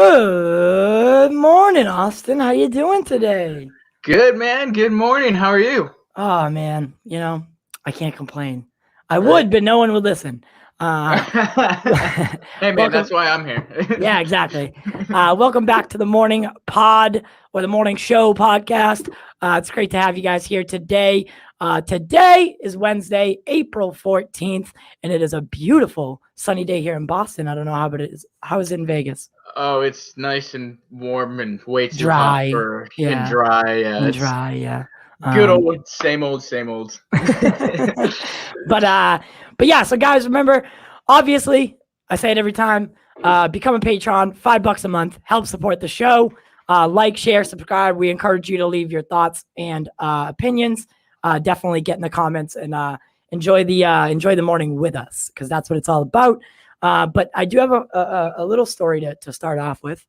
Good morning, Austin. How you doing today? Good, man. Good morning. How are you? Oh man, I can't complain. I Right. would, but no one would listen. Uh, Hey, man, welcome. that's why I'm here. Yeah, exactly. Welcome back to the morning pod or the morning show podcast. It's great to have you guys here today. Today is Wednesday, April 14th, and it is a beautiful sunny day here in Boston. I don't know how, but it is. How is it in Vegas? Oh, it's nice and warm and way too hot Dry. for and Yeah. dry. Yeah, And it's dry. Yeah. good old same old, same old. but yeah, so guys, remember, obviously, I say it every time, become a patron, $5 a month, help support the show. Like, share, subscribe. We encourage you to leave your thoughts and opinions. Definitely get in the comments and enjoy the morning with us, because that's what it's all about. But I do have a little story to start off with.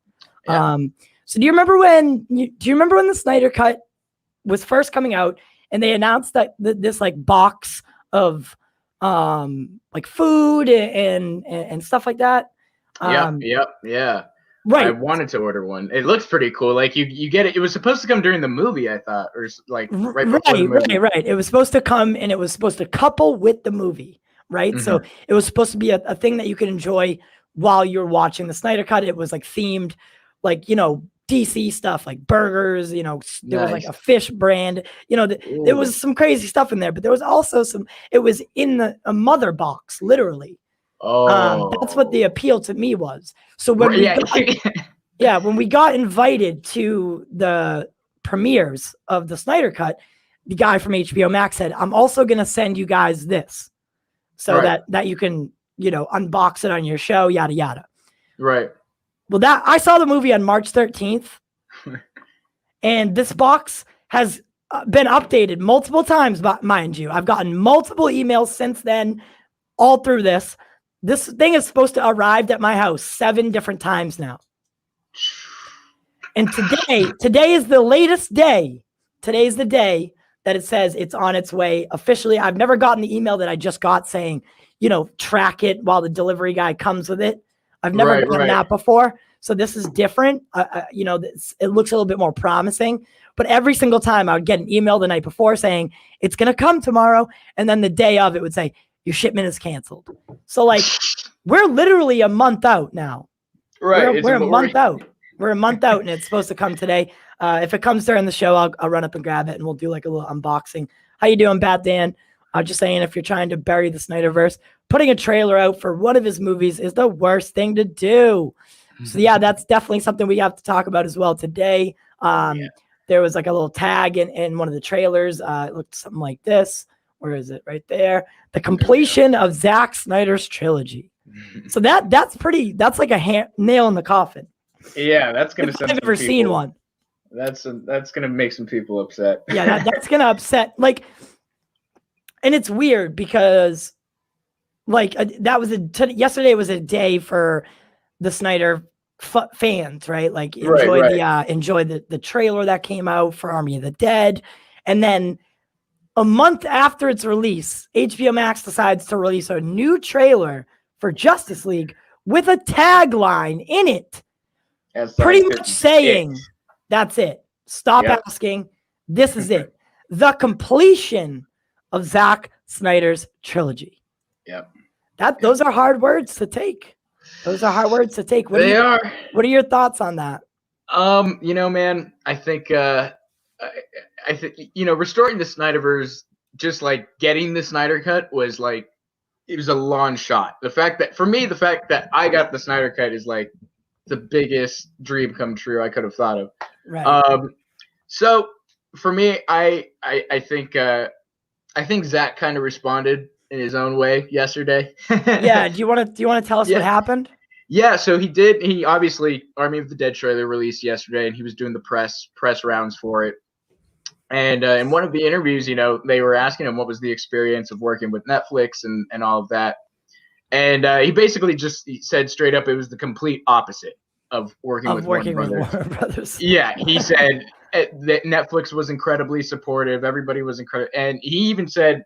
Yeah. So do you remember when the Snyder Cut was first coming out and they announced that this like box of like food and stuff like that? Yep. Right. I wanted to order one. It looks pretty cool. Like you get it. It was supposed to come during the movie, I thought, or like right before the movie. Right. It was supposed to come and it was supposed to couple with the movie, right? Mm-hmm. So it was supposed to be a thing that you could enjoy while you're watching the Snyder Cut. It was like themed, like, DC stuff, like burgers, there was like a fish brand, there was some crazy stuff in there, but there was also it was in a mother box, literally. That's what the appeal to me was. So when when we got invited to the premieres of the Snyder Cut, the guy from HBOmax said, I'm also going to send you guys this so that you can, unbox it on your show, yada, yada. Right. Well, I saw the movie on March 13th, and this box has been updated multiple times, mind you. I've gotten multiple emails since then, all through this. This thing is supposed to arrive at my house 7 different times now. And today is the latest day. Today's the day that it says it's on its way officially. I've never gotten the email that I just got saying, track it while the delivery guy comes with it. I've never done that before. So this is different. It looks a little bit more promising. But every single time I would get an email the night before saying, it's going to come tomorrow. And then the day of, it would say, your shipment is canceled. So, like, we're literally a month out now. Right. We're a month out. We're a month out, and it's supposed to come today. If it comes during the show, I'll run up and grab it, and we'll do like a little unboxing. How you doing, Bat Dan? I'm just saying, if you're trying to bury the Snyderverse, putting a trailer out for one of his movies is the worst thing to do. So yeah, that's definitely something we have to talk about as well today. There was like a little tag in one of the trailers. It looked something like this. Where is it? Right there. The completion of Zack Snyder's trilogy. So that's like a nail in the coffin. Yeah, that's gonna. I've never seen one. That's gonna make some people upset. Yeah, that's gonna upset. Like, and it's weird because, like, yesterday was a day for the Snyder fans, right? Like, enjoy the trailer that came out for Army of the Dead, and then a month after its release, HBOmax decides to release a new trailer for Justice League with a tagline in it. Pretty much saying, that's it. Stop asking. This is it. The completion of Zack Snyder's trilogy. Yep. Those are hard words to take. What are your thoughts on that? Man, I think restoring the Snyderverse, just like getting the Snyder Cut was like, it was a long shot. The fact that I got the Snyder Cut is like the biggest dream come true I could have thought of. Right. So for me, I think Zack kind of responded in his own way yesterday. Yeah. Do you want to tell us what happened? Yeah, so he obviously Army of the Dead trailer released yesterday, and he was doing the press rounds for it. And in one of the interviews, they were asking him what was the experience of working with Netflix and all of that. And he basically he said straight up it was the complete opposite of working with Warner Brothers. Yeah, he said that Netflix was incredibly supportive. Everybody was incredible. And he even said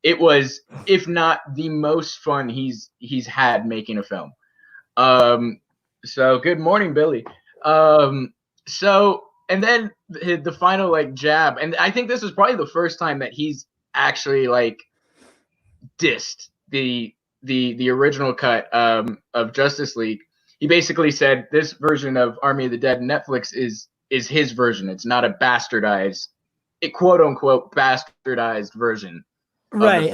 it was, if not the most fun he's had making a film. So good morning, Billy. So and then the final like jab, and I think this is probably the first time that he's actually like dissed the original cut of Justice League. He basically said this version of Army of the Dead Netflix is his version. It's not a bastardized, quote unquote bastardized version. Right,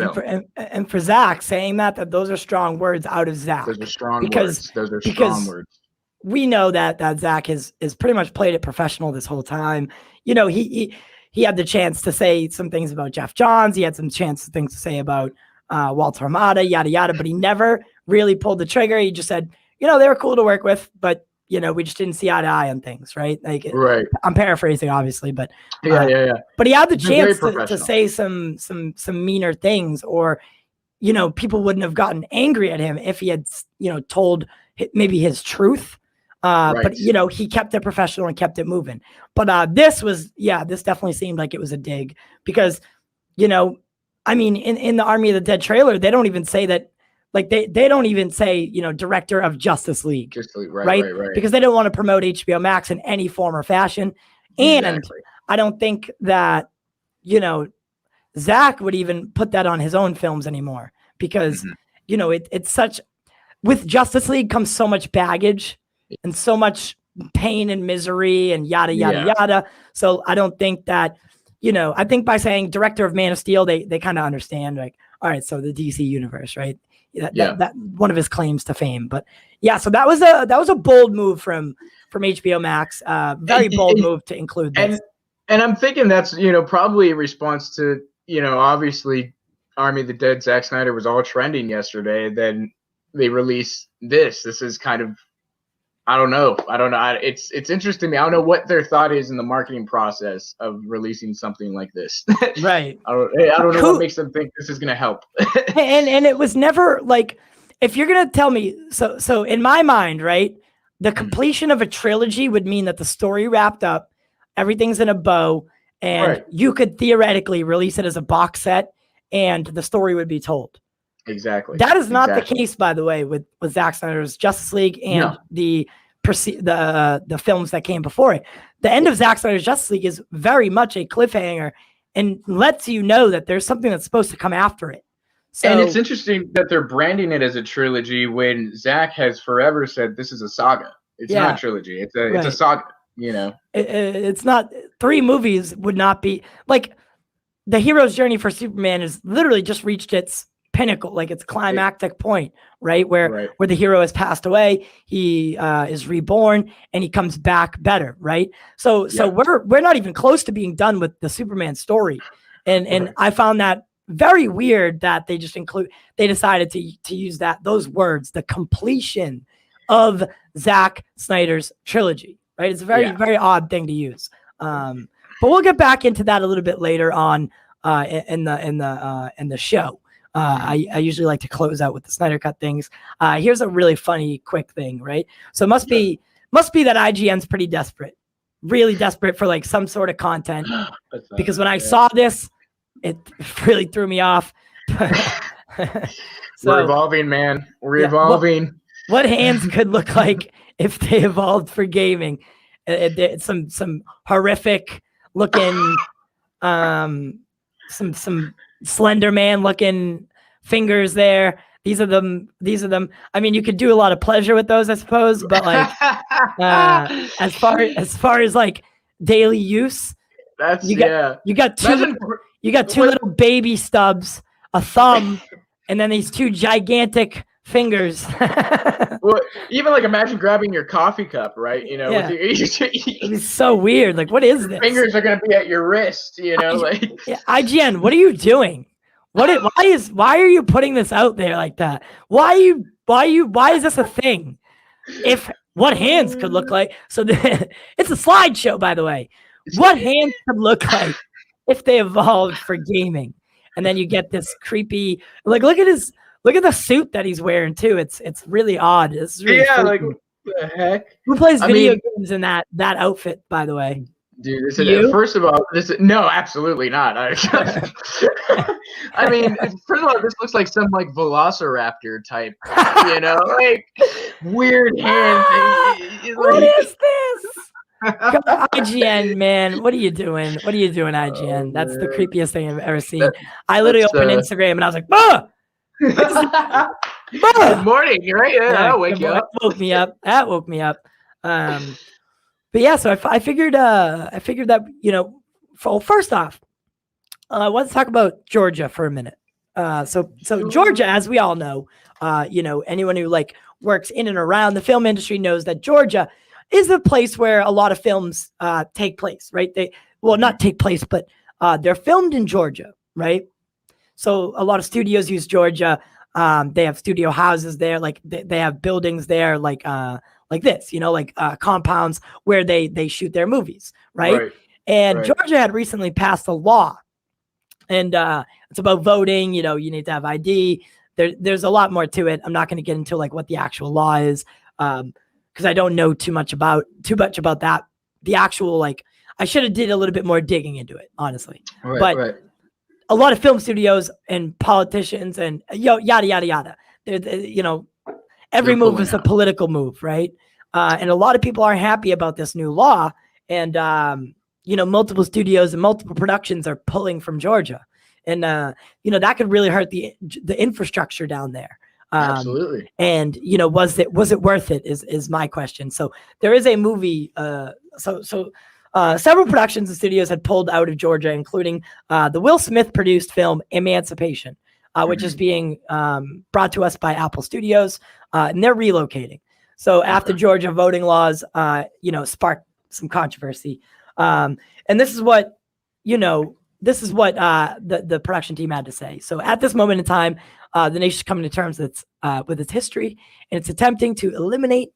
and for Zack saying that those are strong words out of Zack. Those are strong words. Those are strong words. We know that Zack is pretty much played it professional this whole time. You know, he had the chance to say some things about Jeff Johns. He had some things to say about Walter Hamada, yada yada, but he never really pulled the trigger. He just said, you know, they were cool to work with, but you know, we just didn't see eye to eye on things, right? Like, right. I'm paraphrasing, obviously, but yeah. But he had the chance to say some meaner things, or you know, people wouldn't have gotten angry at him if he had, you know, told maybe his truth. Right. But you know, he kept it professional and kept it moving. But this definitely seemed like it was a dig, because, you know, I mean, in the Army of the Dead trailer, they don't even say that. Like they don't even say, you know, director of Justice League, right? Because they don't want to promote HBOmax in any form or fashion. And I don't think that, you know, Zack would even put that on his own films anymore, because, you know, it's such, with Justice League comes so much baggage and so much pain and misery and yada, yada, yada. So I don't think that, you know, I think by saying director of Man of Steel, they kind of understand, like, all right, so the DC universe, right? That one of his claims to fame. But yeah, so that was a bold move from HBOmax. Very bold move to include this. And I'm thinking that's, you know, probably a response to, you know, obviously Army of the Dead, Zack Snyder was all trending yesterday. Then they release this. This is kind of, I don't know. It's interesting to me. I don't know what their thought is in the marketing process of releasing something like this. Right. I don't know what makes them think this is going to help. and it was never like, if you're going to tell me, so in my mind, right, the completion of a trilogy would mean that the story wrapped up, everything's in a bow, and you could theoretically release it as a box set and the story would be told. Exactly. That is not the case, by the way, with Zack Snyder's Justice League and the films that came before it. The end of Zack Snyder's Justice League is very much a cliffhanger and lets you know that there's something that's supposed to come after it. So, and it's interesting that they're branding it as a trilogy when Zack has forever said this is a saga. It's not a trilogy. It's a saga. You know, it's not. 3 movies would not be like the hero's journey for Superman has literally just reached its pinnacle, like its climactic point, right? Where the hero has passed away, he is reborn and he comes back better, right? So we're not even close to being done with the Superman story. And I found that very weird that they decided to use those words, the completion of Zack Snyder's trilogy, right? It's a very odd thing to use. But we'll get back into that a little bit later on in the show. I usually like to close out with the Snydercut things. Here's a really funny, quick thing, right? So it must be that IGN's pretty desperate, really desperate for like some sort of content. Because when I saw this, it really threw me off. We're evolving, man. We're evolving. What hands could look like if they evolved for gaming? It's some horrific looking, some Slender Man looking fingers there. These are them. I mean, you could do a lot of pleasure with those, I suppose, but like as far as like daily use, you got two little baby stubs, a thumb, and then these 2 gigantic fingers. Well, even like imagine grabbing your coffee cup, right? You know, it's so weird. Like, what is this? Fingers are gonna be at your wrist, you know. Like IGN, what are you doing? Why are you putting this out there like that? Why is this a thing? If what hands could look like? So it's a slideshow, by the way. What hands could look like if they evolved for gaming? And then you get this creepy, like, look at the suit that he's wearing too. It's really odd. It's really freaky. Like what the heck? Who plays video games in that outfit, by the way? Dude, first of all, no, absolutely not. I mean, first of all, this looks like some like Velociraptor type, you know, like weird hands. What is this? IGN, man, what are you doing? What are you doing, IGN? Oh, That's the man. creepiest thing I've ever seen. I literally opened Instagram and I was like, Good morning, right? Yeah, that'll wake you up. That woke me up. But yeah, so I figured that, first off, let's talk about Georgia for a minute. So Georgia, as we all know, anyone who like works in and around the film industry knows that Georgia is the place where a lot of films take place, right? Not take place, but they're filmed in Georgia, right? So a lot of studios use Georgia. They have studio houses there, like they have buildings there, like this, compounds where they shoot their movies, right? And Georgia had recently passed a law, and it's about voting. You need to have ID. There's a lot more to it. I'm not going to get into like what the actual law is, because I don't know too much about that. The actual I should have did a little bit more digging into it, honestly. But a lot of film studios and politicians and yada yada yada. Every move is a political move, right? And a lot of people aren't happy about this new law. And multiple studios and multiple productions are pulling from Georgia, and that could really hurt the infrastructure down there. Absolutely. And was it worth it? Is my question. So there is a movie. Several productions and studios had pulled out of Georgia, including the Will Smith produced film Emancipation, which is being brought to us by Apple Studios, and they're relocating. So after Georgia voting laws, sparked some controversy, and this is what the production team had to say. So at this moment in time, the nation's coming to terms with its history, and it's attempting to eliminate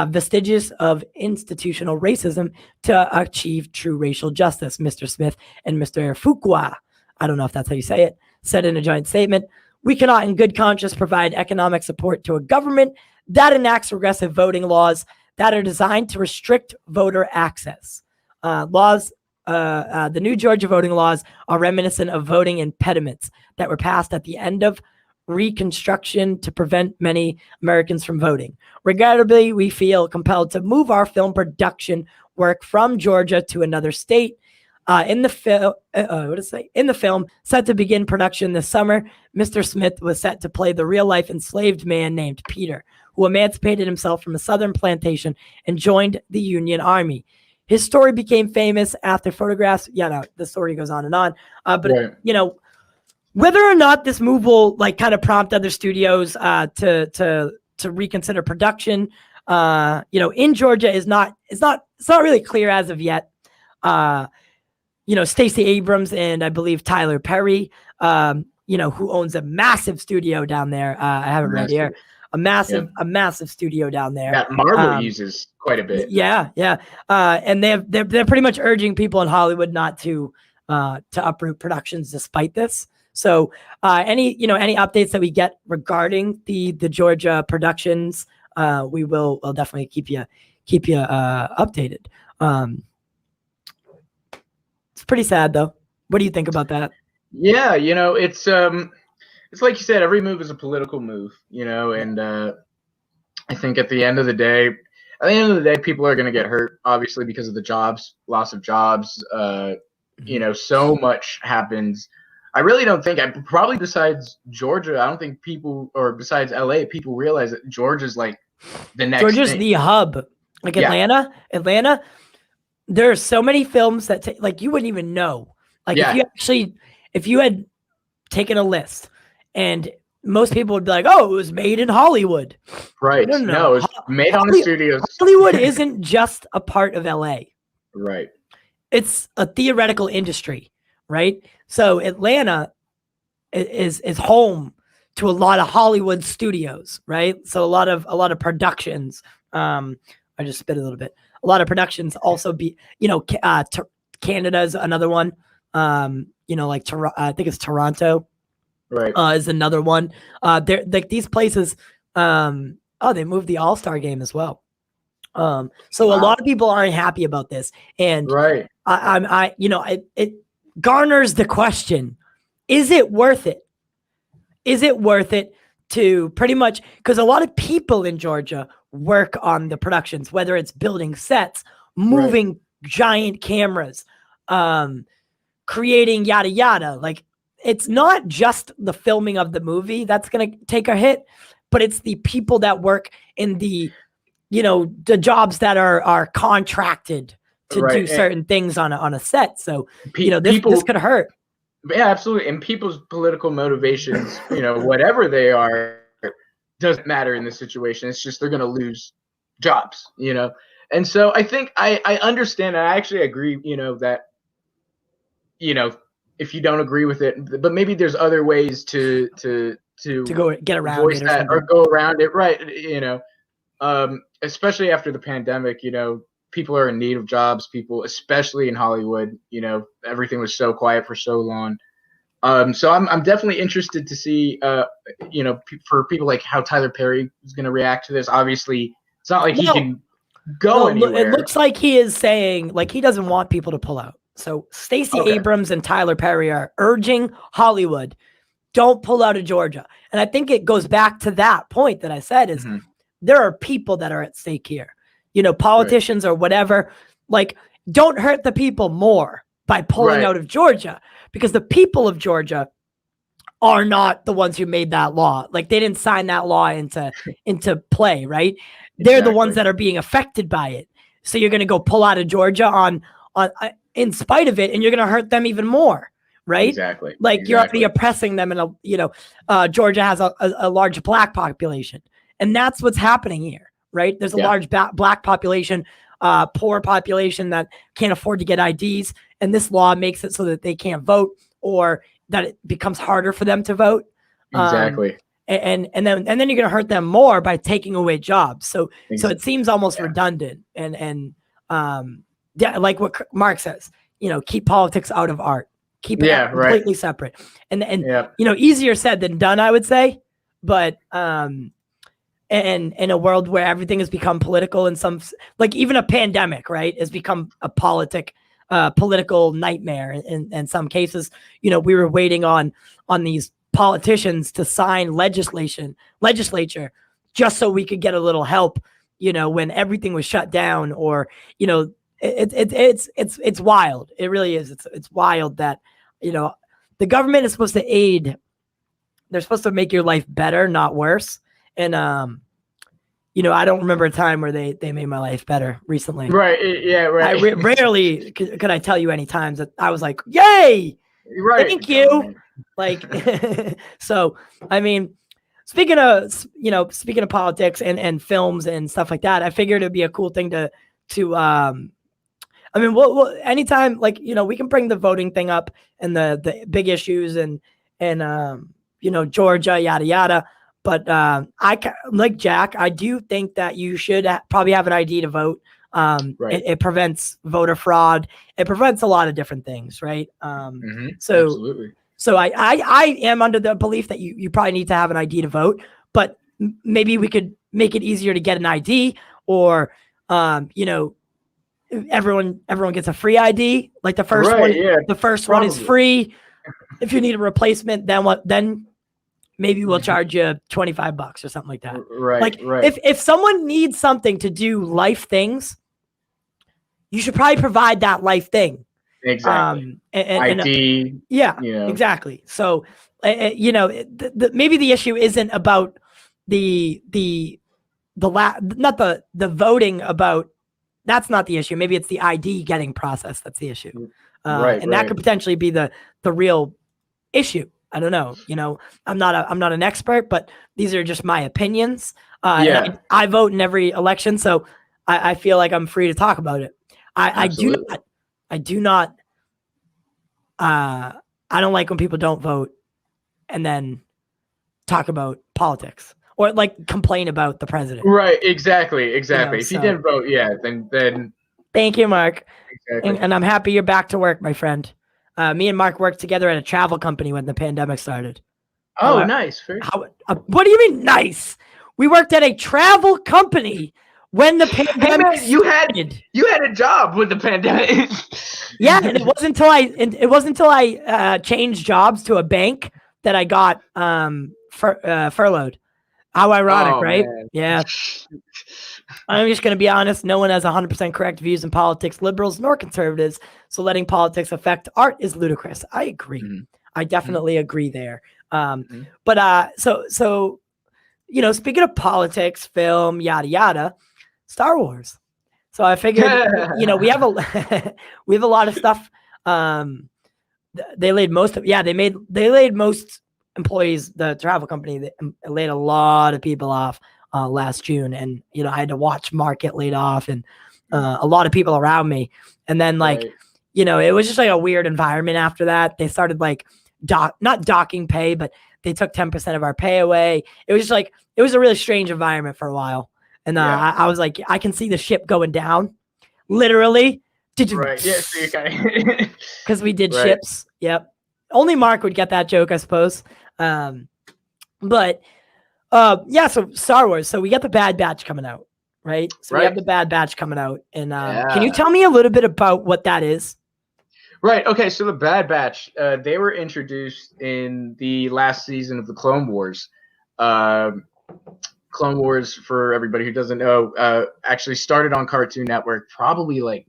vestiges of institutional racism to achieve true racial justice, Mr. Smith and Mr. Fuqua, I don't know if that's how you say it, said in a joint statement. We cannot in good conscience provide economic support to a government that enacts regressive voting laws that are designed to restrict voter access. The new Georgia voting laws are reminiscent of voting impediments that were passed at the end of Reconstruction to prevent many Americans from voting. Regrettably, we feel compelled to move our film production work from Georgia to another state. In the film set to begin production this summer, Mr. Smith was set to play the real-life enslaved man named Peter, who emancipated himself from a southern plantation and joined the Union Army. His story became famous after photographs. The story goes on and on. Whether or not this move will kind of prompt other studios to reconsider production, in Georgia it's not really clear as of yet. Stacey Abrams and I believe Tyler Perry, who owns a massive studio down there. I have it right here. A massive studio down there. That Marvel uses quite a bit. Yeah. And they're pretty much urging people in Hollywood not to uproot productions despite this. So any updates that we get regarding the Georgia productions, we'll definitely keep you updated. It's pretty sad though. What do you think about that? Yeah, it's like you said, every move is a political move, and I think at the end of the day, people are going to get hurt, obviously, because of the loss of jobs. So much happens. I really don't think, probably besides Georgia, I don't think people, or besides LA, people realize that Georgia's like the next Georgia's thing. the hub. Atlanta, there are so many films that you wouldn't even know. If you had taken a list and most people would be like, oh, it was made in Hollywood. Right. No, it was made on the studios. Hollywood isn't just a part of LA. Right. It's a theoretical industry, right? So Atlanta is home to a lot of Hollywood studios, right? So a lot of productions. I just spit a little bit. A lot of productions also Canada's another one. I think it's Toronto. Right. Is another one. They're like these places. They moved the All-Star game as well. So a lot of people aren't happy about this, and right. It garners the question: is it worth it? Is it worth it to pretty much, because a lot of people in Georgia work on the productions, whether it's building sets, moving giant cameras, creating yada yada. Like, it's not just the filming of the movie that's going to take a hit, but it's the people that work in the, the jobs that are contracted to do certain things on a set. So, this could hurt. Yeah, absolutely. And people's political motivations, whatever they are, doesn't matter in this situation. It's just they're going to lose jobs, And so I think I understand, and I actually agree, that, if you don't agree with it, but maybe there's other ways to go get around voice that or go around it, right? Especially after the pandemic, people are in need of jobs. People, especially in Hollywood, everything was so quiet for so long. So I'm definitely interested to see, for people like how Tyler Perry is going to react to this. Obviously, it's not like he can go anywhere. It looks like he is saying like he doesn't want people to pull out. So Stacey Abrams and Tyler Perry are urging Hollywood, don't pull out of Georgia. And I think it goes back to that point that I said is there are people that are at stake here, politicians or whatever. Like, don't hurt the people more by pulling out of Georgia, because the people of Georgia are not the ones who made that law. Like, they didn't sign that law into play, right? They're the ones that are being affected by it. So you're going to go pull out of Georgia on in spite of it, and you're going to hurt them even more, right? Exactly. Like, you're already oppressing them, and Georgia has a large black population, and that's what's happening here, right? There's a large black population, poor population that can't afford to get IDs, and this law makes it so that they can't vote, or that it becomes harder for them to vote. Exactly. And then you're going to hurt them more by taking away jobs. So it seems almost redundant, and like what Mark says, keep politics out of art, keep it completely separate, and easier said than done, I would say. But and in a world where everything has become political, and some, like, even a pandemic, right, has become a political nightmare in some cases. We were waiting on these politicians to sign legislature just so we could get a little help, when everything was shut down, or it's wild. It really is. It's wild that, the government is supposed to aid. They're supposed to make your life better, not worse. And, I don't remember a time where they made my life better recently. Right. Yeah. Right. I rarely could I tell you any times that I was like, yay, right. Thank you. Like, so, I mean, speaking of politics and films and stuff like that, I figured it'd be a cool thing to I mean, we'll anytime, like, we can bring the voting thing up and the big issues and Georgia, yada, yada. But like Jack, I do think that you should probably have an ID to vote. It prevents voter fraud. It prevents a lot of different things, right? So absolutely. So I am under the belief that you probably need to have an ID to vote, but maybe we could make it easier to get an ID, or everyone gets a free ID. Like the first one, the first one is free. If you need a replacement, then maybe we'll charge you $25 or something like that. Right. If someone needs something to do life things, you should probably provide that life thing. Exactly. ID. Exactly. So, maybe the issue isn't about the voting about. That's not the issue. Maybe it's the ID getting processed. That's the issue. That could potentially be the real issue. I don't know. I'm not an expert, but these are just my opinions. I vote in every election, so I feel like I'm free to talk about it. I don't like when people don't vote and then talk about politics or like complain about the president. Right. Exactly. If you didn't vote, then. Thank you, Mark. Exactly. And I'm happy you're back to work, my friend. Me and Mark worked together at a travel company when the pandemic started. Oh, nice. What do you mean nice? We worked at a travel company when the pandemic started. You had a job with the pandemic. Yeah, and it wasn't until I changed jobs to a bank that I got furloughed. How ironic, Oh right? man. Yeah. I'm just going to be honest. No one has 100% correct views in politics, liberals nor conservatives. So letting politics affect art is ludicrous. I agree. Mhm. I definitely agree there. Mhm. But so you know, speaking of politics, film, yada yada, Star Wars. So I figured, you know, we have a we have a lot of stuff. They laid most of they laid most employees, the travel company, they laid a lot of people off last June, and you know I had to watch Mark get laid off, and a lot of people around me, and then like Right. you know it was just like a weird environment after that. They started like not docking pay, but they took 10% of our pay away. It was just like it was a really strange environment for a while, and Yeah. I was like I can see the ship going down, literally. Right. Yeah. So you kind of Because we did right. ships. Yep. Only Mark would get that joke, I suppose. But yeah, so Star Wars. So we got the Bad Batch coming out, right? So we have Right. the Bad Batch coming out. And can you Yeah. tell me a little bit about what that is? Right. Okay. So the Bad Batch, they were introduced in the last season of the Clone Wars. Um, Clone Wars, for everybody who doesn't know, actually started on Cartoon Network probably like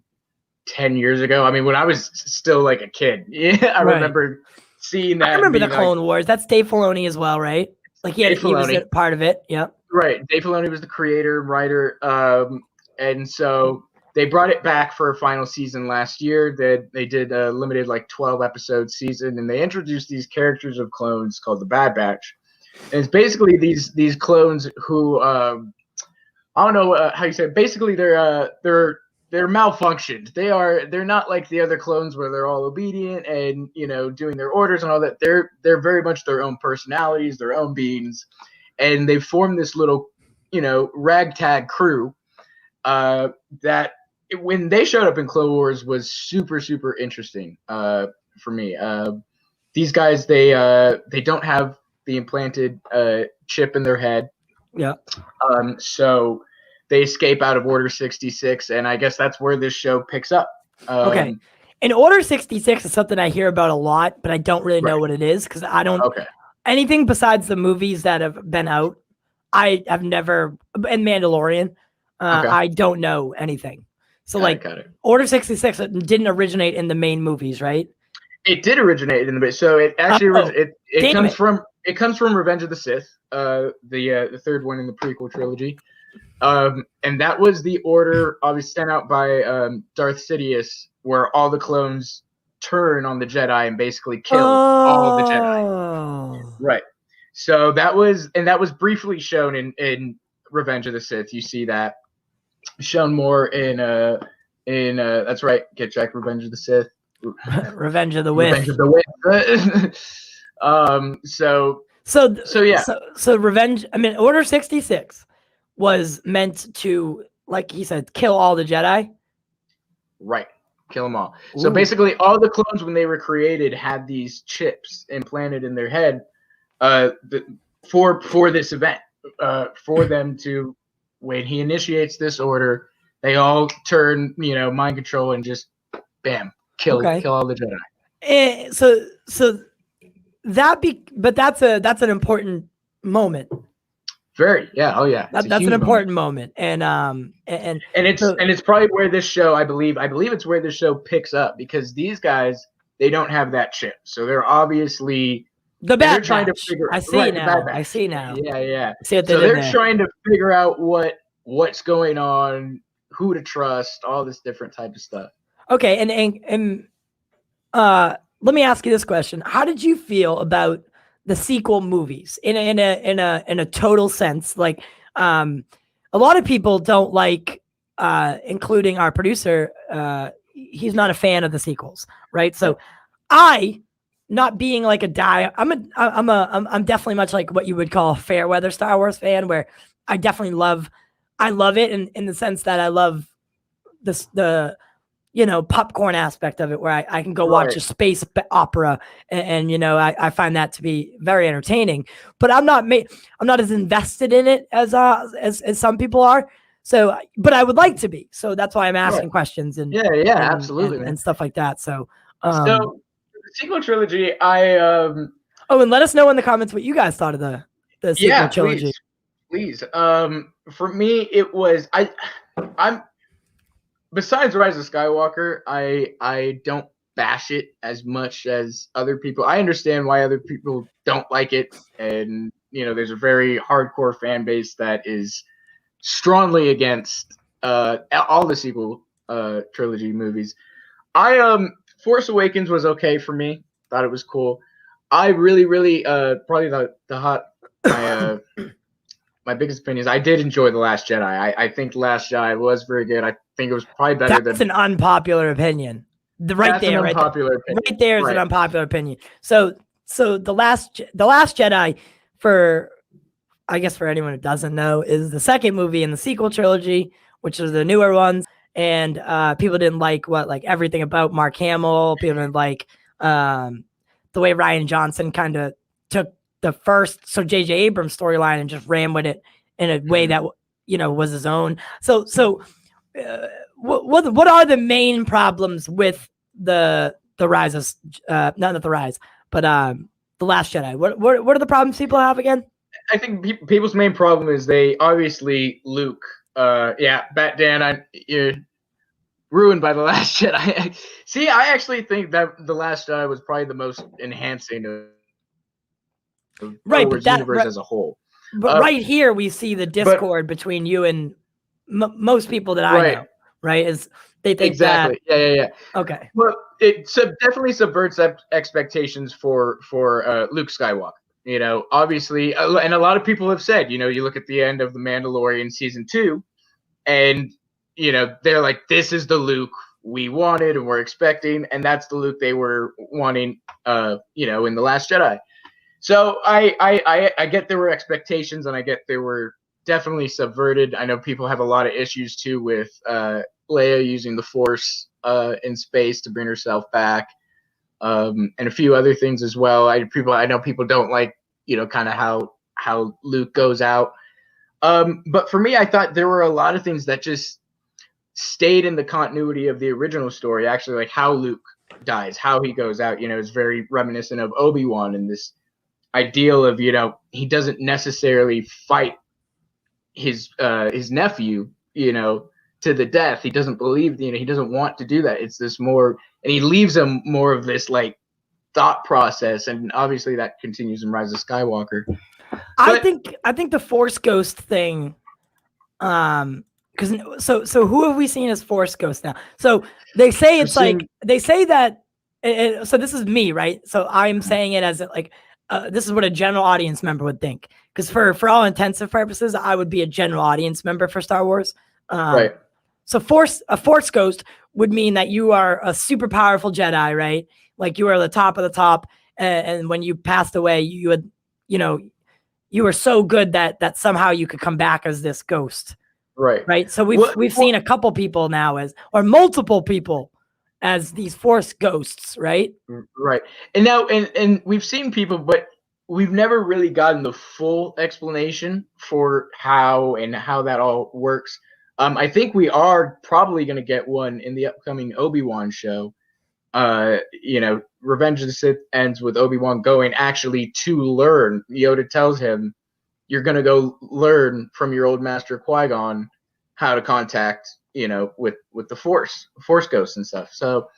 10 years ago. I mean, when I was still like a kid, yeah, I Right. remember seeing that. I remember the and being like, Clone Wars. That's Dave Filoni as well, right? Like he Dave was Filoni. a part of it. Yep. Right. Dave Filoni was the creator, writer. And so they brought it back for a final season last year. They did a limited like 12 episode season, and they introduced these characters of clones called the Bad Batch. And it's basically these clones who I don't know how you say it. Basically they're malfunctioned. They're not like the other clones where they're all obedient and you know doing their orders and all that. They're very much their own personalities, their own beings, and they formed this little you know ragtag crew that when they showed up in Clone Wars was super interesting for me. These guys they don't have the implanted chip in their head. Yeah. So they escape out of Order 66, and I guess that's where this show picks up. Okay. And Order 66 is something I hear about a lot, but I don't really know Right. what it is because I don't. Okay. Anything besides the movies that have been out, I have never. And Mandalorian, Okay. I don't know anything. So Got it. Order 66 didn't originate in the main movies, right? It did originate in the bit. So it actually it comes from Revenge of the Sith, the third one in the prequel trilogy. And that was the order obviously sent out by Darth Sidious, where all the clones turn on the Jedi and basically kill all the Jedi. Right. So that was briefly shown in Revenge of the Sith. You see that shown more in that's right, get Jack, Revenge of the Sith. Revenge of the Whiff. Revenge of the Whiff. So yeah. So Revenge. I mean, Order 66 was meant to, like he said, kill all the Jedi. Right. Kill them all. Ooh. So basically, all the clones when they were created had these chips implanted in their head, for this event, for them to, when he initiates this order, they all turn, you know, mind control and just, bam, kill all the Jedi. But that's an important moment. Very, yeah, oh yeah. That's an important moment, and it's probably where this show, I believe it's where this show picks up, because these guys, they don't have that chip, so they're obviously the Bad trying Batch. to figure. I see now. I see now. Yeah. See what so they're trying to figure out what's going on, who to trust, all this different type of stuff. Okay, and let me ask you this question: how did you feel about the sequel movies in a total sense? Like, a lot of people don't like, including our producer. He's not a fan of the sequels, right? So, not being like I'm definitely much like what you would call a fair weather Star Wars fan, where I definitely love it in the sense that I love the you know, popcorn aspect of it, where I can go watch a space opera, and you know, I find that to be very entertaining. But I'm not as invested in it as some people are. So, but I would like to be. So that's why I'm asking questions and absolutely, and stuff like that. So, the sequel trilogy, and let us know in the comments what you guys thought of the sequel trilogy. Please. For me, it was I'm besides Rise of Skywalker, I don't bash it as much as other people. I understand why other people don't like it, and there's a very hardcore fan base that is strongly against all the sequel trilogy movies. I Force Awakens was okay for me. Thought it was cool. I really probably the hot my biggest opinion is I did enjoy The Last Jedi. I think The Last Jedi was very good. I think it was probably better That's than an unpopular opinion. Right that's there, an right there. unpopular opinion. Right there is an Right. unpopular opinion. So the last Jedi, for I guess for anyone who doesn't know, is the second movie in the sequel trilogy, which is the newer ones. And people didn't like everything about Mark Hamill. People didn't like the way Rian Johnson kind of took the first J.J. Abrams storyline and just ran with it in a way that was his own. So what are the main problems with the Rise of not the Rise, but the Last Jedi? What are the problems people have again? I think people's main problem is they obviously Luke. Bat Dan, you're ruined by The Last Jedi. See, I actually think that The Last Jedi was probably the most enhancing of Star Wars universe as a whole. But right here, we see the discord between you and most people that I know. Right? Is they think exactly. Yeah. Okay. Well, it definitely subverts expectations for Luke Skywalker. Obviously, and a lot of people have said, you look at the end of The Mandalorian season 2, and they're like, this is the Luke we wanted and we're expecting, and that's the Luke they were wanting, in The Last Jedi. So I get there were expectations, and I get they were definitely subverted. I know people have a lot of issues too with Leia using the Force in space to bring herself back, and a few other things as well. I know people don't like kind of how Luke goes out. But for me, I thought there were a lot of things that just stayed in the continuity of the original story. Actually, like how Luke dies, how he goes out, is very reminiscent of Obi-Wan, and this ideal of he doesn't necessarily fight his nephew to the death. He doesn't believe, he doesn't want to do that. It's this more, and he leaves him more of this like thought process, and obviously that continues in Rise of Skywalker. I think the Force Ghost thing, because so who have we seen as Force Ghost now? So they say it's they say that. So this is me, right? So I'm saying it as this is what a general audience member would think. Because for all intents and purposes, I would be a general audience member for Star Wars. Right. So a Force Ghost would mean that you are a super powerful Jedi, right? Like you are the top of the top, and when you passed away, you would, you were so good that somehow you could come back as this ghost. Right. So we've seen a couple people now or multiple people as these Force ghosts, right? Right. And now and we've seen people, but we've never really gotten the full explanation for how that all works. I think we are probably going to get one in the upcoming Obi-Wan show. Revenge of the Sith ends with Obi-Wan going actually to learn. Yoda tells him, you're going to go learn from your old master Qui-Gon how to contact, with the Force ghosts and stuff. So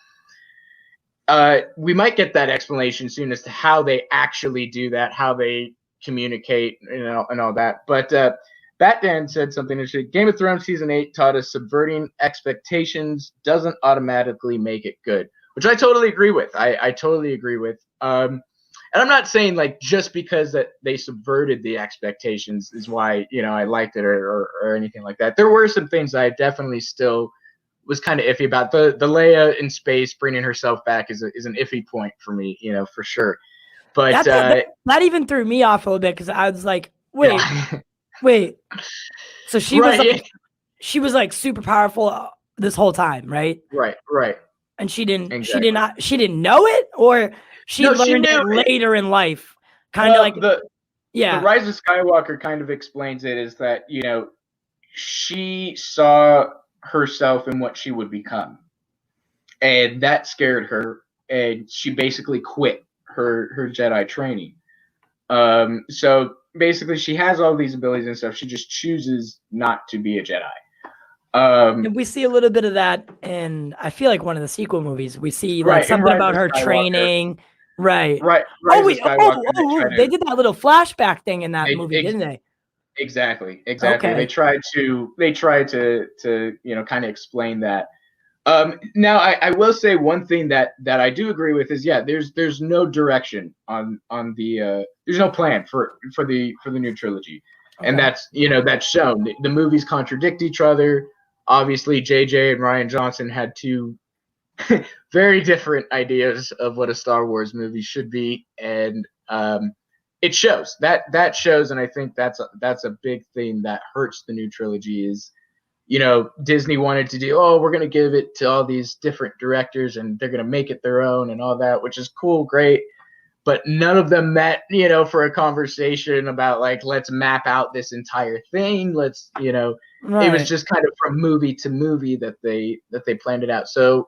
we might get that explanation soon as to how they actually do that, how they communicate, and all that. But Batman said something interesting. Game of Thrones season 8 taught us subverting expectations doesn't automatically make it good, which I totally agree with. I totally agree with. And I'm not saying like just because that they subverted the expectations is why I liked it or anything like that. There were some things I definitely still was kind of iffy about. The Leia in space bringing herself back is an iffy point for me, for sure. But that even threw me off a little bit because I was like, wait. So she was like super powerful this whole time, right? Right. And she didn't know it, or she learned it later in life. Kind of like the Rise of Skywalker kind of explains it is that she saw herself in what she would become, and that scared her, and she basically quit her Jedi training. So basically she has all these abilities and stuff. She just chooses not to be a Jedi. And we see a little bit of that in, I feel like, one of the sequel movies. We see like something about her training. Right. They did that little flashback thing in that movie, didn't they? Exactly. Okay. They tried to kind of explain that. Now I will say one thing that I do agree with is there's no direction on the there's no plan for the new trilogy. Okay. And that's shown. The movies contradict each other. Obviously, JJ and Rian Johnson had two very different ideas of what a Star Wars movie should be, and it shows. That shows, and I think that's a big thing that hurts the new trilogy is, Disney wanted to do, we're going to give it to all these different directors and they're going to make it their own and all that, which is cool, great. But none of them met, for a conversation about like, let's map out this entire thing. Let's, It was just kind of from movie to movie that they planned it out. So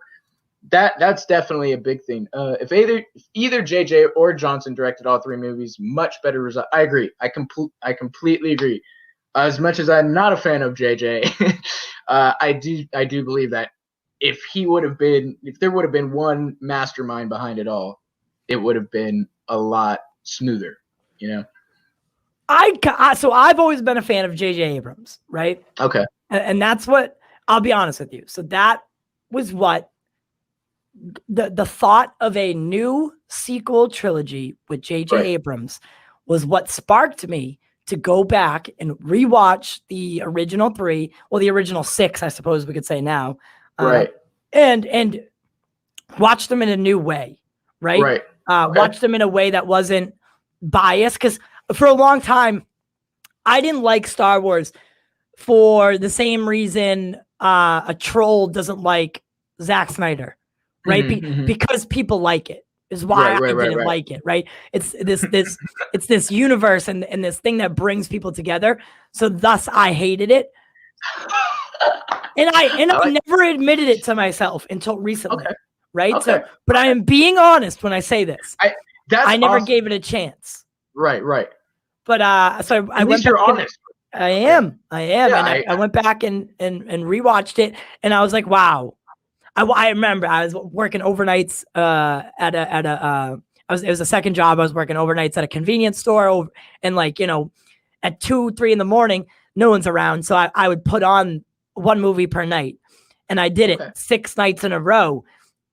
that's definitely a big thing. If either JJ or Johnson directed all three movies, much better result. I agree. I completely agree. As much as I'm not a fan of JJ, I do believe that if there would have been one mastermind behind it all, it would have been a lot smoother, So I've always been a fan of J.J. Abrams, right? Okay. And that's what, I'll be honest with you. So that was what the thought of a new sequel trilogy with J.J. Abrams was what sparked me to go back and rewatch the original 3, the original 6, I suppose we could say now. Right. And watch them in a new way, right? Right. Watch them in a way that wasn't biased, because for a long time, I didn't like Star Wars for the same reason a troll doesn't like Zack Snyder, right? Because people like it is why I didn't like it, right? It's this universe and this thing that brings people together. So thus I hated it. And I never admitted it to myself until recently. Okay. Right. Okay. So, but I am being honest when I say this. I never gave it a chance. Right. But so I went. You're honest. I am. Yeah, I went back and rewatched it, and I was like, wow. I remember I was working overnights it was a second job. I was working overnights at a convenience store, and at 2, 3 in the morning, no one's around, so I would put on one movie per night, and I did it 6 nights in a row.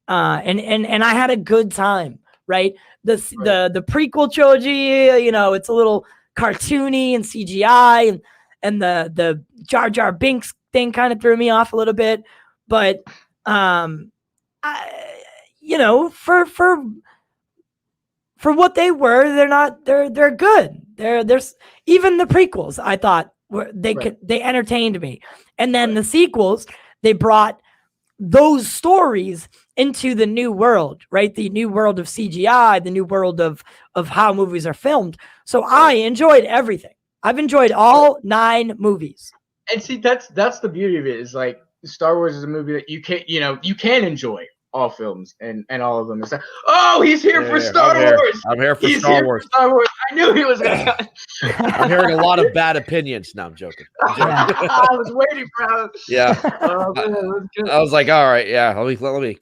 And I had a good time, right? The prequel trilogy, it's a little cartoony and CGI, and the Jar Jar Binks thing kind of threw me off a little bit, but for what they were, they're good. There's even the prequels I thought they entertained me, and then the sequels, they brought those stories into the new world, right? The new world of CGI, the new world of how movies are filmed. So I enjoyed everything. I've enjoyed all 9 movies. And see, that's the beauty of it, is like Star Wars is a movie that you can enjoy all films and all of them. It's like, he's here for Star Wars. I'm here for Star Wars. I knew he was gonna I'm hearing a lot of bad opinions. No, I'm joking. I was waiting for it. Yeah. I was like, all right, yeah. Let me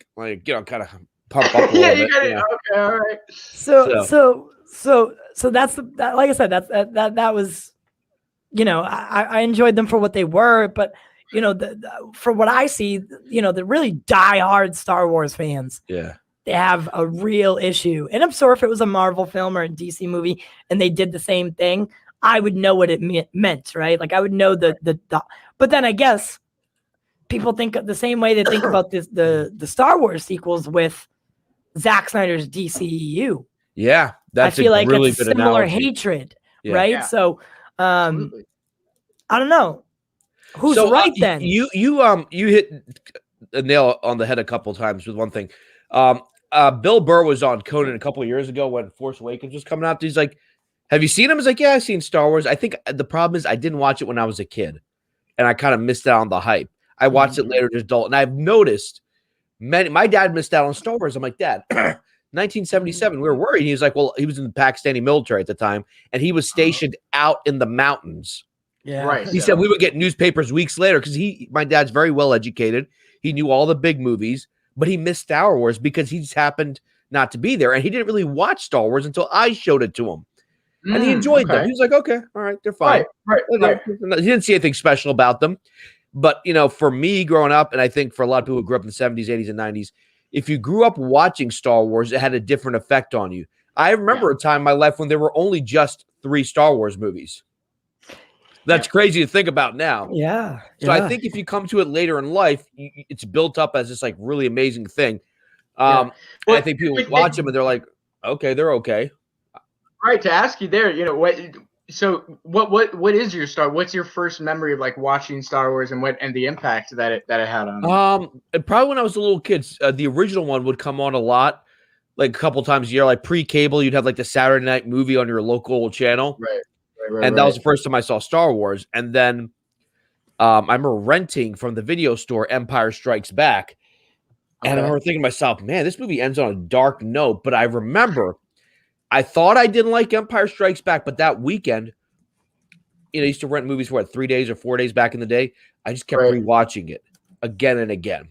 kind of pump up a little bit. Okay, all right. So that's like I said, that was, I enjoyed them for what they were, but for what I see, the really diehard Star Wars fans, they have a real issue. And I'm sure if it was a Marvel film or a DC movie and they did the same thing, I would know what it meant, right? Like I would know but then I guess people think the same way they think about the Star Wars sequels with Zack Snyder's DCEU. Yeah, that's I feel like really it's a similar hatred, right? Yeah. So I don't know. Who's right then? You hit a nail on the head a couple of times with one thing. Bill Burr was on Conan a couple of years ago when Force Awakens was coming out. He's like, "Have you seen him?" I was like, "Yeah, I've seen Star Wars." I think the problem is I didn't watch it when I was a kid, and I kind of missed out on the hype. I watched it later as an adult, and I've noticed my dad missed out on Star Wars. I'm like, Dad, 1977. We were worried. He was like, well, he was in the Pakistani military at the time, and he was stationed out in the mountains. Yeah. Right. He said we would get newspapers weeks later because my dad's very well educated. He knew all the big movies, but he missed Star Wars because he just happened not to be there. And he didn't really watch Star Wars until I showed it to him. And he enjoyed them. He was like, okay, all right, they're fine. Right. He didn't see anything special about them. But, for me growing up, and I think for a lot of people who grew up in the 70s, 80s, and 90s, if you grew up watching Star Wars, it had a different effect on you. I remember a time in my life when there were only just 3 Star Wars movies. That's crazy to think about now. Yeah. So I think if you come to it later in life, it's built up as this like really amazing thing. I think people watch them and they're like, okay, they're okay. Right. To ask you there, what? So what is your what's your first memory of like watching Star Wars and the impact that it had on you? Probably when I was a little kid, the original one would come on a lot, like a couple times a year, like pre-cable. You'd have like the Saturday night movie on your local channel, and that was the first time I saw Star Wars. And then I remember renting from the video store Empire Strikes Back, and I remember thinking to myself, man, this movie ends on a dark note. But I remember, I thought I didn't like Empire Strikes Back, but that weekend, I used to rent movies for 3 days or 4 days back in the day. I just kept rewatching it again and again.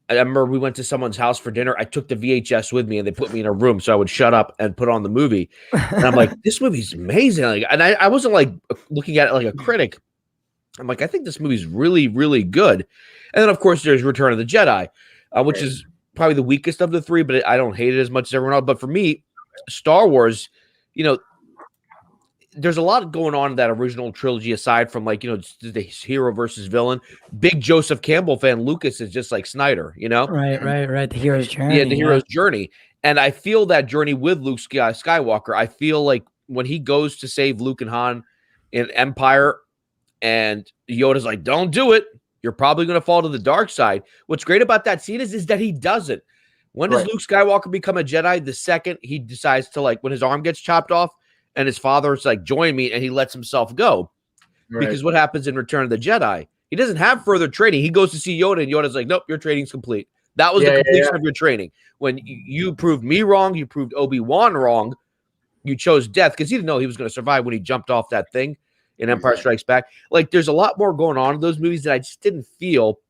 I remember we went to someone's house for dinner. I took the VHS with me and they put me in a room so I would shut up and put on the movie. And I'm like, this movie's amazing. And I wasn't like looking at it like a critic. I'm like, I think this movie's really, really good. And then, of course, there's Return of the Jedi, which is probably the weakest of the 3, but I don't hate it as much as everyone else. But for me, Star Wars, there's a lot going on in that original trilogy aside from like, the hero versus villain. Big Joseph Campbell fan Lucas is just like Snyder, Right. The hero's journey. Yeah, the hero's journey. And I feel that journey with Luke Skywalker. I feel like when he goes to save Luke and Han in Empire and Yoda's like, don't do it. You're probably going to fall to the dark side. What's great about that scene is that he doesn't. When does Luke Skywalker become a Jedi? The second he decides to, like, when his arm gets chopped off and his father's like, join me, and he lets himself go. Because what happens in Return of the Jedi? He doesn't have further training. He goes to see Yoda, and Yoda's like, nope, your training's complete. That was the completion of your training. When you proved me wrong, you proved Obi-Wan wrong, you chose death because he didn't know he was going to survive when he jumped off that thing in Empire Strikes Back. Like, there's a lot more going on in those movies that I just didn't feel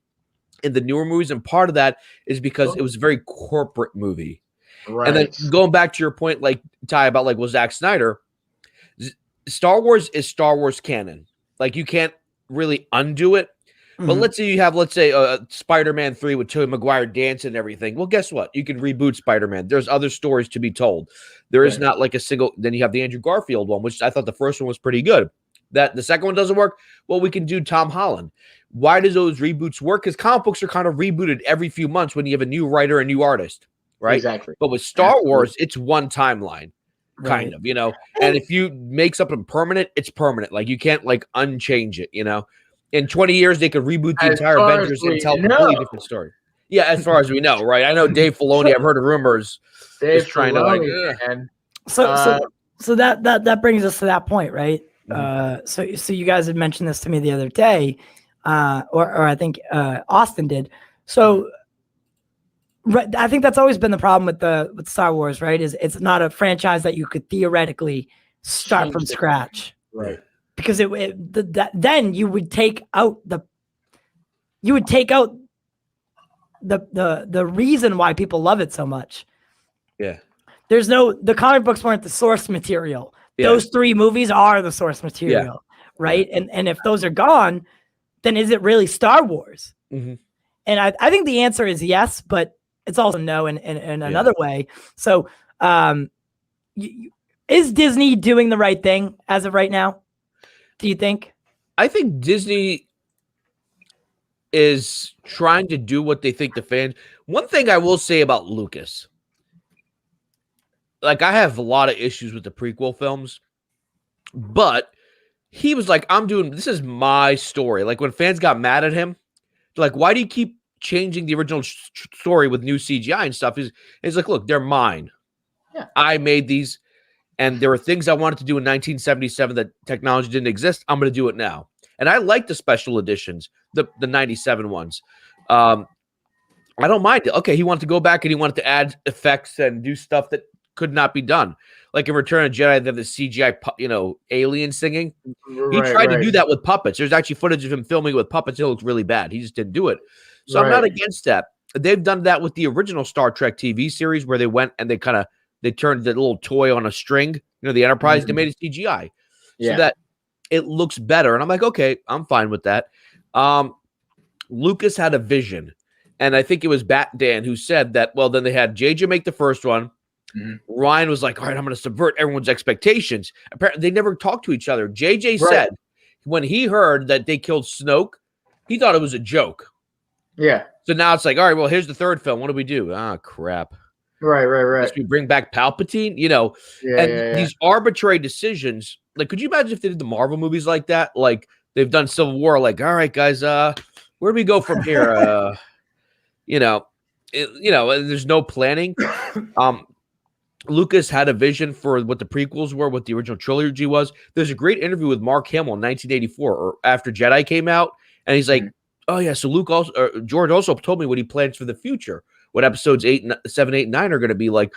in the newer movies, and part of that is because it was a very corporate movie. Right. And then going back to your point, like Ty, about like Zack Snyder, Star Wars is Star Wars canon. Like, you can't really undo it. But let's say you have, Spider-Man 3 with Tobey Maguire dancing and everything. Well, guess what? You can reboot Spider-Man. There's other stories to be told. There is not like a single. Then you have the Andrew Garfield one, which I thought the first one was pretty good. That the second one doesn't work. Well, we can do Tom Holland. Why does those reboots work? Because comic books are kind of rebooted every few months when you have a new writer, a new artist, right? Exactly. But with Star Wars, it's one timeline, kind of, And if you make something permanent, it's permanent. Like, you can't like unchange it, In 20 years, they could reboot the entire Avengers and tell a completely different story. Yeah, as far as we know, right? I know Dave Filoni. I've heard of rumors. Dave trying Filoni, to So that brings us to that point, right? So you guys had mentioned this to me the other day, or I think Austin did. So I think that's always been the problem with Star Wars, right? Is it's not a franchise that you could theoretically start from scratch, right? Because then you would take out the reason why people love it so much. Yeah. The comic books weren't the source material. Yeah. Those 3 movies are the source material, right? And if those are gone, then is it really Star Wars? Mm-hmm. And I think the answer is yes, but it's also no in another way. So is Disney doing the right thing as of right now? Do you think? I think Disney is trying to do what they think the fans. One thing I will say about Lucas, like, I have a lot of issues with the prequel films, but he was like, this is my story. Like, when fans got mad at him, they're like, why do you keep changing the original story with new CGI and stuff? He's like, look, they're mine. Yeah. I made these. And there were things I wanted to do in 1977 that technology didn't exist. I'm going to do it now. And I like the special editions, the 97 ones. I don't mind it. Okay, he wanted to go back and he wanted to add effects and do stuff that could not be done. Like in Return of Jedi, they have the CGI, alien singing. He tried to do that with puppets. There's actually footage of him filming it with puppets. It looks really bad. He just didn't do it. So I'm not against that. They've done that with the original Star Trek TV series where they went and they turned the little toy on a string, the Enterprise. They made it CGI so that it looks better. And I'm like, okay, I'm fine with that. Lucas had a vision. And I think it was Bat Dan who said that, well, then they had JJ make the first one. Ryan was like, all right, I'm going to subvert everyone's expectations. Apparently, they never talked to each other. JJ said when he heard that they killed Snoke, he thought it was a joke. Yeah. So now it's like, all right, well, here's the third film. What do we do? Ah, crap. Right. We bring back Palpatine, these arbitrary decisions. Like, could you imagine if they did the Marvel movies like that? Like, they've done Civil War. Like, all right, guys, where do we go from here? There's no planning. Lucas had a vision for what the prequels were, what the original trilogy was. There's a great interview with Mark Hamill in 1984 or after Jedi came out. And he's like, oh yeah. So George also told me what he plans for the future, what episodes 7, 8, and 9 are going to be like.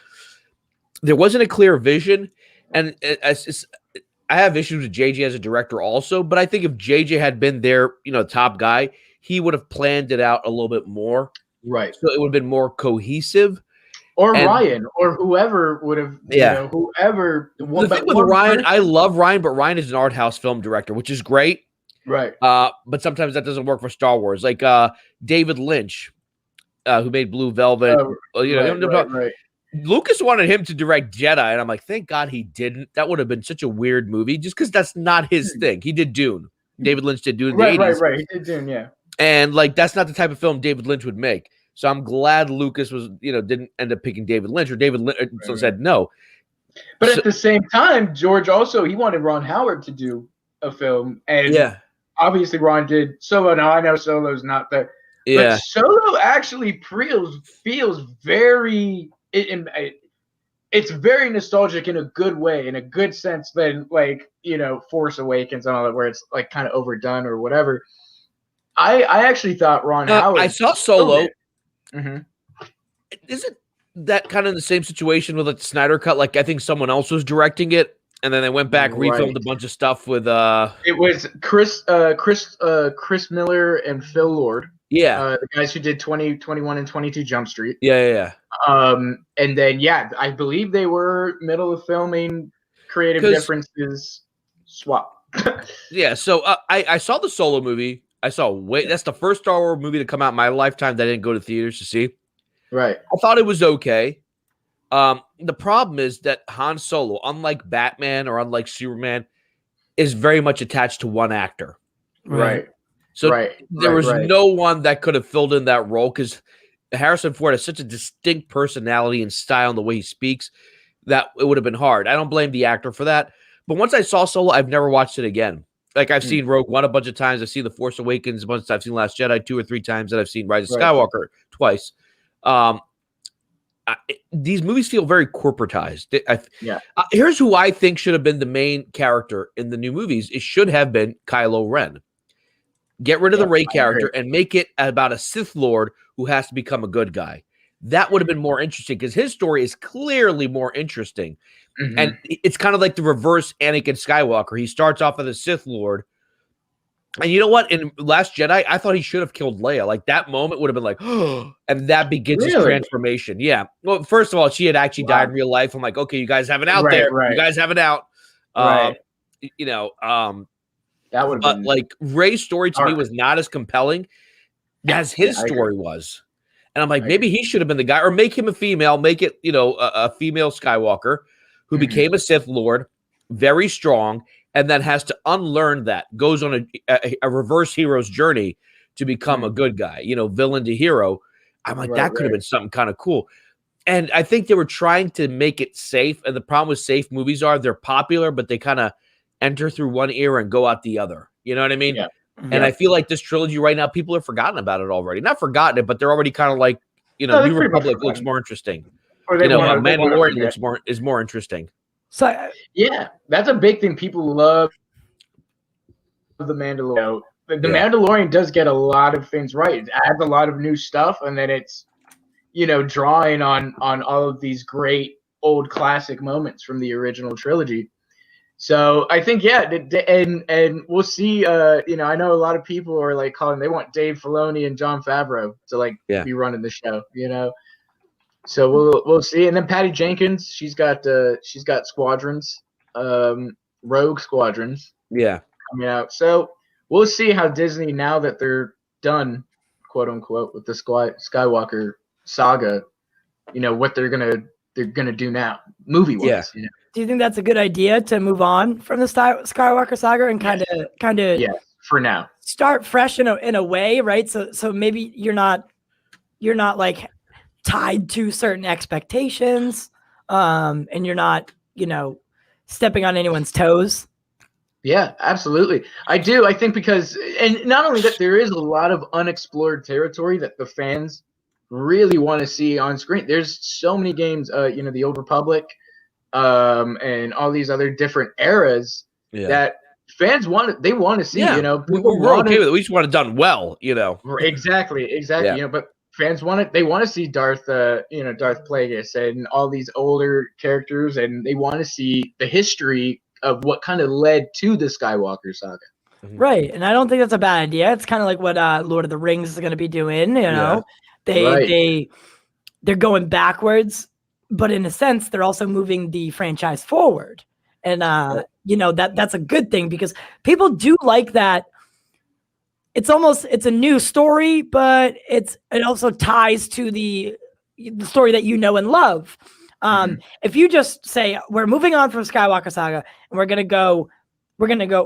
There wasn't a clear vision. And I have issues with JJ as a director also, but I think if JJ had been their, top guy, he would have planned it out a little bit more. Right. So it would have been more cohesive. Or Ryan, or whoever would have, whoever. The thing with Ryan, I love Ryan, but Ryan is an art house film director, which is great. Right. But sometimes that doesn't work for Star Wars. Like David Lynch, who made Blue Velvet. Right. Lucas wanted him to direct Jedi, and I'm like, thank God he didn't. That would have been such a weird movie, just because that's not his thing. He did Dune. David Lynch did Dune in the 80s. Right. He did Dune, yeah. And that's not the type of film David Lynch would make. So I'm glad Lucas was, didn't end up picking David Lynch, or David Lynch said no. But at the same time, George also, he wanted Ron Howard to do a film. And obviously Ron did Solo. Now I know Solo's not there. Yeah. But Solo actually feels very, it's very nostalgic in a good way, in a good sense than Force Awakens and all that, where it's kind of overdone or whatever. I actually thought Ron Howard. I saw Solo. Isn't that kind of the same situation with the Snydercut? Like, I think someone else was directing it, and then they went back, refilmed a bunch of stuff with. It was Chris Miller and Phil Lord. Yeah, the guys who did 20, 21, and 22 Jump Street. Yeah. And then I believe they were middle of filming. Creative differences swap. Yeah, so I saw the Solo movie. that's the first Star Wars movie to come out in my lifetime that I didn't go to theaters to see. Right. I thought it was okay. The problem is that Han Solo, unlike Batman or unlike Superman, is very much attached to one actor. Right. So there was no one that could have filled in that role because Harrison Ford has such a distinct personality and style in the way he speaks that it would have been hard. I don't blame the actor for that. But once I saw Solo, I've never watched it again. Like, I've seen Rogue One a bunch of times. I've seen The Force Awakens a bunch of times. I've seen Last Jedi 2 or 3 times. And I've seen Rise of Skywalker twice. These movies feel very corporatized. Here's who I think should have been the main character in the new movies. It should have been Kylo Ren. Get rid of the Rey character and make it about a Sith Lord who has to become a good guy. That would have been more interesting because his story is clearly more interesting. Mm-hmm. And it's kind of like the reverse Anakin Skywalker. He starts off as a Sith Lord. And you know what? In Last Jedi, I thought he should have killed Leia. Like, that moment would have been like, oh, and that begins his transformation. Yeah. Well, first of all, she had actually died in real life. I'm like, okay, you guys have it out there. You guys have it out. That would have been like Rey's story to me was not as compelling as his story was. And I'm like, maybe he should have been the guy, or make him a female, make it, a female Skywalker who became a Sith Lord, very strong, and then has to unlearn that, goes on a reverse hero's journey to become a good guy, villain to hero. I'm like, that could have been something kind of cool. And I think they were trying to make it safe. And the problem with safe movies are they're popular, but they kind of enter through one ear and go out the other. You know what I mean? Yeah. And I feel like this trilogy right now, people have forgotten about it already. Not forgotten it, but they're already kind of like, New Republic looks more interesting. Mandalorian is more interesting. So that's a big thing. People love the Mandalorian. The Mandalorian does get a lot of things right. It adds a lot of new stuff, and then it's drawing on all of these great old classic moments from the original trilogy. So I think, and we'll see. I know a lot of people are like they want Dave Filoni and Jon Favreau to be running the show. So we'll see. And then Patty Jenkins, she's got Squadrons, Rogue Squadrons, coming out. So we'll see how Disney, now that they're done, quote unquote, with the Skywalker Saga, what they're gonna do now, movie wise. Yeah. Do you think that's a good idea to move on from the Skywalker Saga and kind of for now start fresh in a way, right? So maybe you're not like tied to certain expectations, and you're not stepping on anyone's toes. Yeah, absolutely. I do. I think because, and not only that, there is a lot of unexplored territory that the fans really want to see on screen. There's so many games, the Old Republic, and all these other different eras that fans want to see. We're okay with it. We just want it done well. Exactly. Yeah. But fans want it. They want to see Darth Plagueis and all these older characters, and they want to see the history of what kind of led to the Skywalker Saga. Right. And I don't think that's a bad idea. It's kind of like what Lord of the Rings is going to be doing. They're going backwards, but in a sense, they're also moving the franchise forward. And, that's a good thing because people do like that. It's a new story, but it also ties to the story that you know and love. If you just say we're moving on from Skywalker Saga and we're gonna go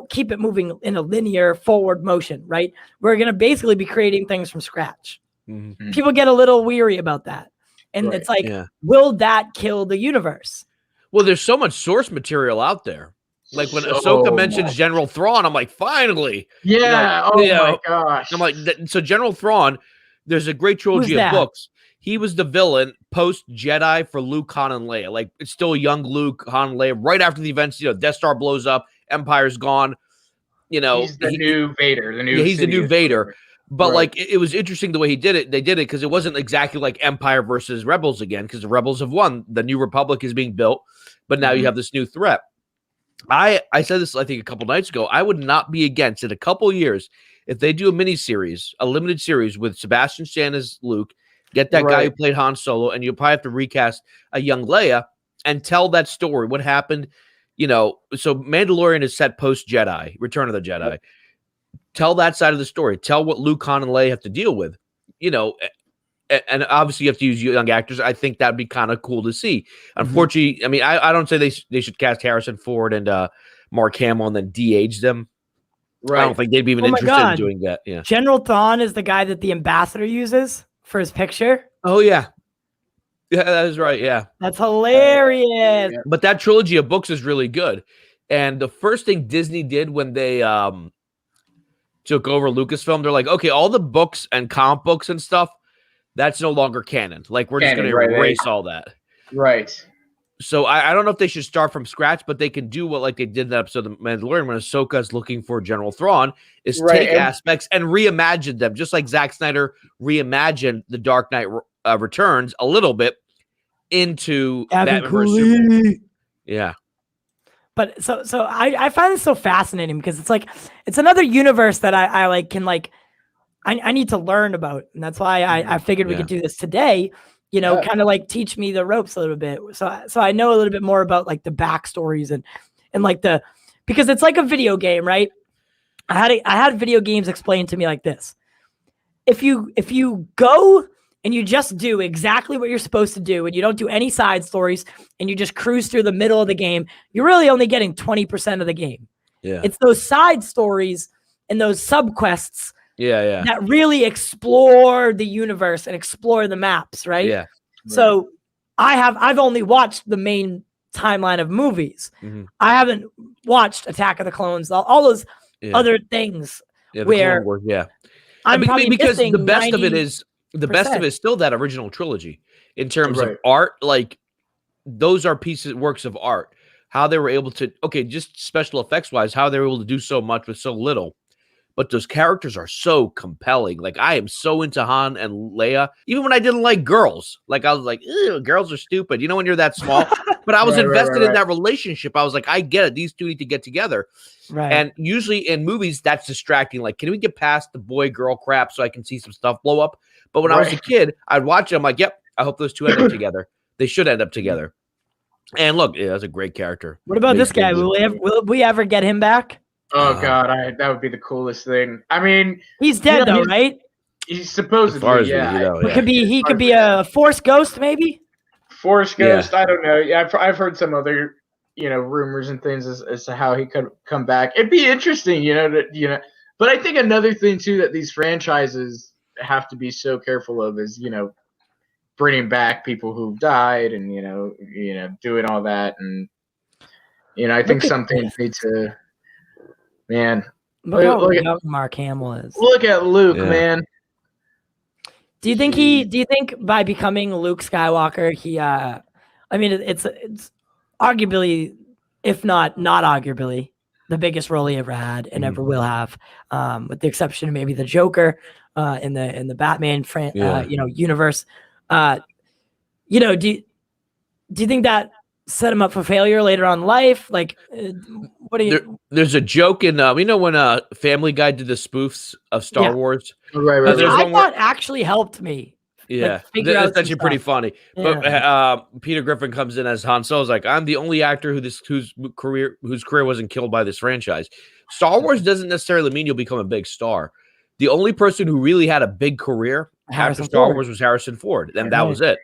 keep it moving in a linear forward motion, right? We're gonna basically be creating things from scratch. Mm-hmm. People get a little weary about that, and it's like, will that kill the universe? Well, there's so much source material out there. Like when Ahsoka mentions General Thrawn, I'm like, finally. Yeah. My gosh. I'm like, so General Thrawn, there's a great trilogy of books. He was the villain post Jedi for Luke, Han, and Leia. Like it's still young Luke, Han, and Leia. Right after the events, Death Star blows up, Empire's gone. He's the new Vader. He's the new Vader. But it was interesting the way he did it. They did it because it wasn't exactly like Empire versus Rebels again, because the Rebels have won. The New Republic is being built, but now you have this new threat. I said this, I think, a couple nights ago. I would not be against in a couple years if they do a mini-series, a limited series with Sebastian Stan as Luke, get that guy who played Han Solo, and you'll probably have to recast a young Leia and tell that story. What happened, so Mandalorian is set post-Jedi, Return of the Jedi. Tell that side of the story. Tell what Luke, Han, and Leia have to deal with, and obviously you have to use young actors. I think that'd be kind of cool to see. Unfortunately, I mean, I don't say they should cast Harrison Ford and Mark Hamill and then de-age them. Right. I don't think they'd be even interested in doing that. Yeah. General Thrawn is the guy that the ambassador uses for his picture. Oh yeah. Yeah, that is right. Yeah. That's hilarious. But that trilogy of books is really good. And the first thing Disney did when they took over Lucasfilm, they're like, okay, all the books and comic books and stuff, that's no longer canon. Like we're just going to erase all that. Right. So I don't know if they should start from scratch, but they can do what like they did in that episode of The Mandalorian when Ahsoka is looking for General Thrawn, is take aspects and reimagine them, just like Zack Snyder reimagined The Dark Knight Returns a little bit into Batman vs. Superman. Yeah. But so I find this so fascinating because it's like it's another universe that I need to learn about, and that's why I figured we could do this today. Kind of like teach me the ropes a little bit, so I know a little bit more about like the backstories and like because it's like a video game, right? I had video games explained to me like this: if you go and you just do exactly what you're supposed to do, and you don't do any side stories, and you just cruise through the middle of the game, you're really only getting 20% of the game. Yeah, it's those side stories and those subquests. Yeah. That really explore the universe and explore the maps, right? Yeah. So I've only watched the main timeline of movies. Mm-hmm. I haven't watched Attack of the Clones, all those other things where I'm probably because missing the best of it is still that original trilogy in terms of art. Like those are works of art. How they were able to just special effects wise, how they were able to do so much with so little. but those characters are so compelling. Like I am so into Han and Leia, even when I didn't like girls. Like I was like, ew, girls are stupid. You know, when you're that small. But I was invested in that relationship. I was like, I get it. These two need to get together. Right. And usually in movies, that's distracting. Like, can we get past the boy-girl crap so I can see some stuff blow up? But when I was a kid, I'd watch it. I'm like, yep, I hope those two end up together. They should end up together. And look, yeah, that's a great character. What about this guy? Will we ever get him back? Oh God, that would be the coolest thing. I mean, he's dead though, right? He's supposedly, He could be a Force ghost, maybe. Force ghost. I don't know. Yeah, I've heard some other, rumors and things as to how he could come back. It'd be interesting, But I think another thing too that these franchises have to be so careful of is, bringing back people who died and doing all that, and I think some things need to. Man, look at Mark Hamill is. Look at Luke, man. Do you think by becoming Luke Skywalker, it's arguably, if not arguably, the biggest role he ever had and ever will have, with the exception of maybe the Joker, in the Batman universe. Do you think that set him up for failure later on in life? Like, what do you? There's a joke in when Family Guy did the spoofs of Star Wars. Right. I thought actually helped me. Yeah, that's actually pretty funny. Yeah. But Peter Griffin comes in as Han Solo's like, I'm the only actor whose career wasn't killed by this franchise. Star Wars doesn't necessarily mean you'll become a big star. The only person who really had a big career after Star Wars was Harrison Ford, and that was it.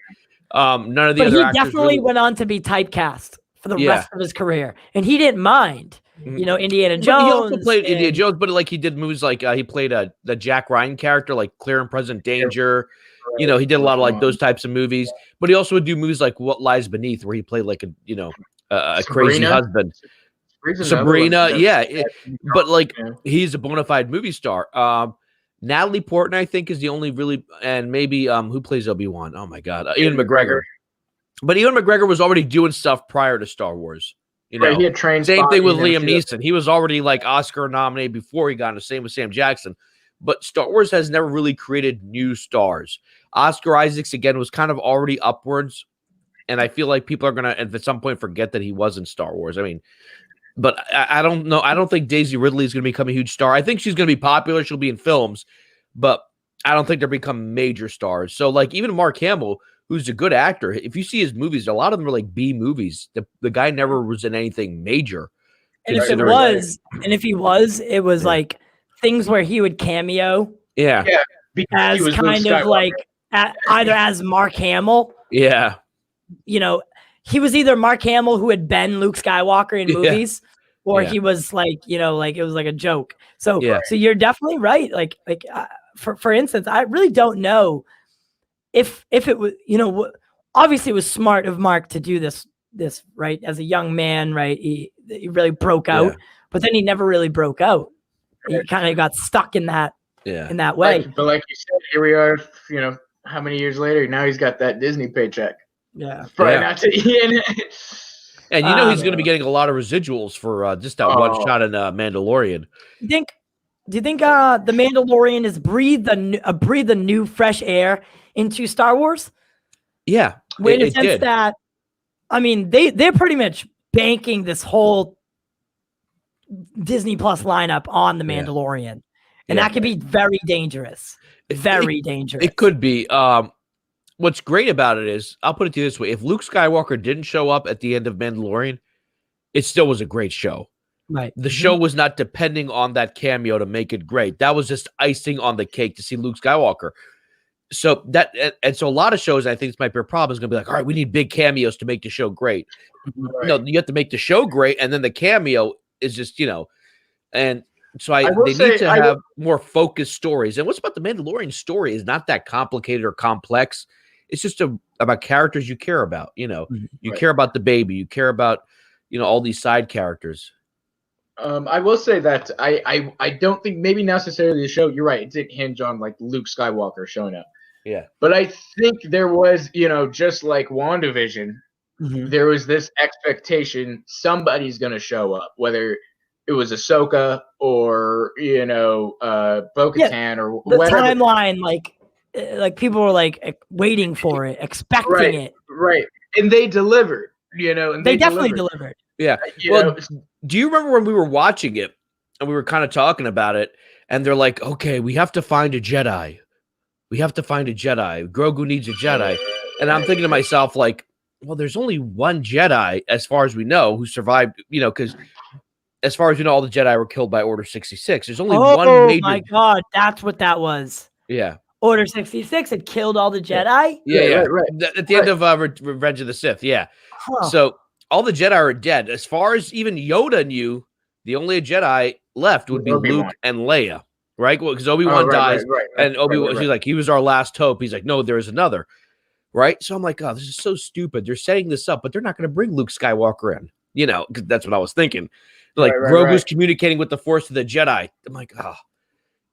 None of the other actors definitely went on to be typecast for the rest of his career, and he didn't mind. Indiana Jones. But he also played Indiana Jones, but like he did movies like he played the Jack Ryan character, like Clear and Present Danger. He did a lot of like those types of movies. But he also would do movies like What Lies Beneath, where he played like a crazy husband. Sabrina, but like he's a bona fide movie star. Natalie Portman, I think, is the only really, and maybe who plays Obi-Wan? Oh my God, Ian McGregor. But Ian McGregor was already doing stuff prior to Star Wars. He had trained. Same thing with Liam Neeson. He was already like Oscar nominated before he got into. Same with Sam Jackson. But Star Wars has never really created new stars. Oscar Isaacs again was kind of already upwards, and I feel like people are gonna at some point forget that he was in Star Wars. I mean, but I don't know. I don't think Daisy Ridley is going to become a huge star. I think she's going to be popular. She'll be in films, but I don't think they'll become major stars. So like even Mark Hamill, who's a good actor, if you see his movies, a lot of them are like B movies. The guy never was in anything major. And if he was, it was like things where he would cameo. Yeah. As kind of like either as Mark Hamill. Yeah. He was either Mark Hamill who had been Luke Skywalker in movies, or he was like, like it was like a joke. So you're definitely right. Like for instance, I really don't know if it was, obviously it was smart of Mark to do this right as a young man, right? He really broke out, but then he never really broke out. He kind of got stuck in that way. But like you said, here we are. How many years later? Now he's got that Disney paycheck. Yeah, probably not to Ian. And he's going to be getting a lot of residuals for just that one shot in Mandalorian. Do you think the Mandalorian has breathed a new fresh air into Star Wars? Yeah, in the sense that, I mean, they're pretty much banking this whole DisneyPlus lineup on the Mandalorian, and that could be very dangerous. Very dangerous. It could be. What's great about it is, I'll put it to you this way: if Luke Skywalker didn't show up at the end of Mandalorian, it still was a great show. Right. The show was not depending on that cameo to make it great. That was just icing on the cake to see Luke Skywalker. So so a lot of shows, I think this might be a problem, is going to be like, all right, we need big cameos to make the show great. Right. No, you have to make the show great, and then the cameo is just, and so they need to have more focused stories. And what's about the Mandalorian story is not that complicated or complex. It's just about characters you care about. You care about the baby. You care about, all these side characters. I will say that I don't think maybe necessarily the show. You're right. It didn't hinge on like Luke Skywalker showing up. Yeah. But I think there was, just like WandaVision, there was this expectation somebody's going to show up, whether it was Ahsoka or Bo-Katan or The whatever. timeline, like people were like waiting for it, expecting it. Right, and they delivered. And They definitely delivered. Yeah. Do you remember when we were watching it and we were kind of talking about it, and they're like, "Okay, we have to find a Jedi. We have to find a Jedi. Grogu needs a Jedi." And I'm thinking to myself, like, well, there's only one Jedi, as far as we know, who survived, because as far as we know, all the Jedi were killed by Order 66. There's only one major. Oh my God, that's what that was. Yeah. Order 66 had killed all the Jedi? Yeah. Right. At the end of Revenge of the Sith, yeah. Huh. So all the Jedi are dead. As far as even Yoda knew, the only Jedi left would be Obi-Wan. Luke and Leia, right? Because Obi-Wan dies, and Obi-Wan, he's like, he was our last hope. He's like, no, there is another, right? So I'm like, oh, this is so stupid. They're setting this up, but they're not going to bring Luke Skywalker in, 'cause that's what I was thinking. Like, Grogu's communicating with the Force to the Jedi. I'm like, oh,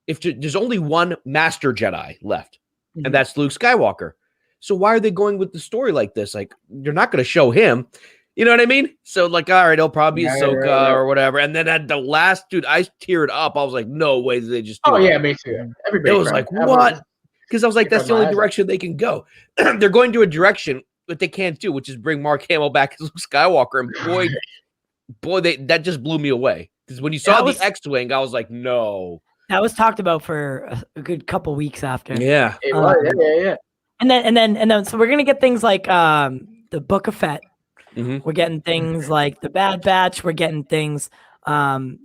if there's only one Master Jedi left, and that's Luke Skywalker. So why are they going with the story like this? Like, you're not going to show him. You know what I mean? So, like, all right, it'll probably be Ahsoka or whatever. And then at the last, dude, I teared up. I was like, no way did they just do yeah, me too. Everybody it was like, what? Because I was like, that's the only direction they can go. They're going to a direction that they can't do, which is bring Mark Hamill back as Luke Skywalker. And boy, that just blew me away. Because when you saw the X-Wing, I was like, no. That was talked about for a good couple weeks after. Yeah. It was, yeah. And then, so we're gonna get things like the Book of Fett. Mm-hmm. We're getting things like the Bad Batch. We're getting things, the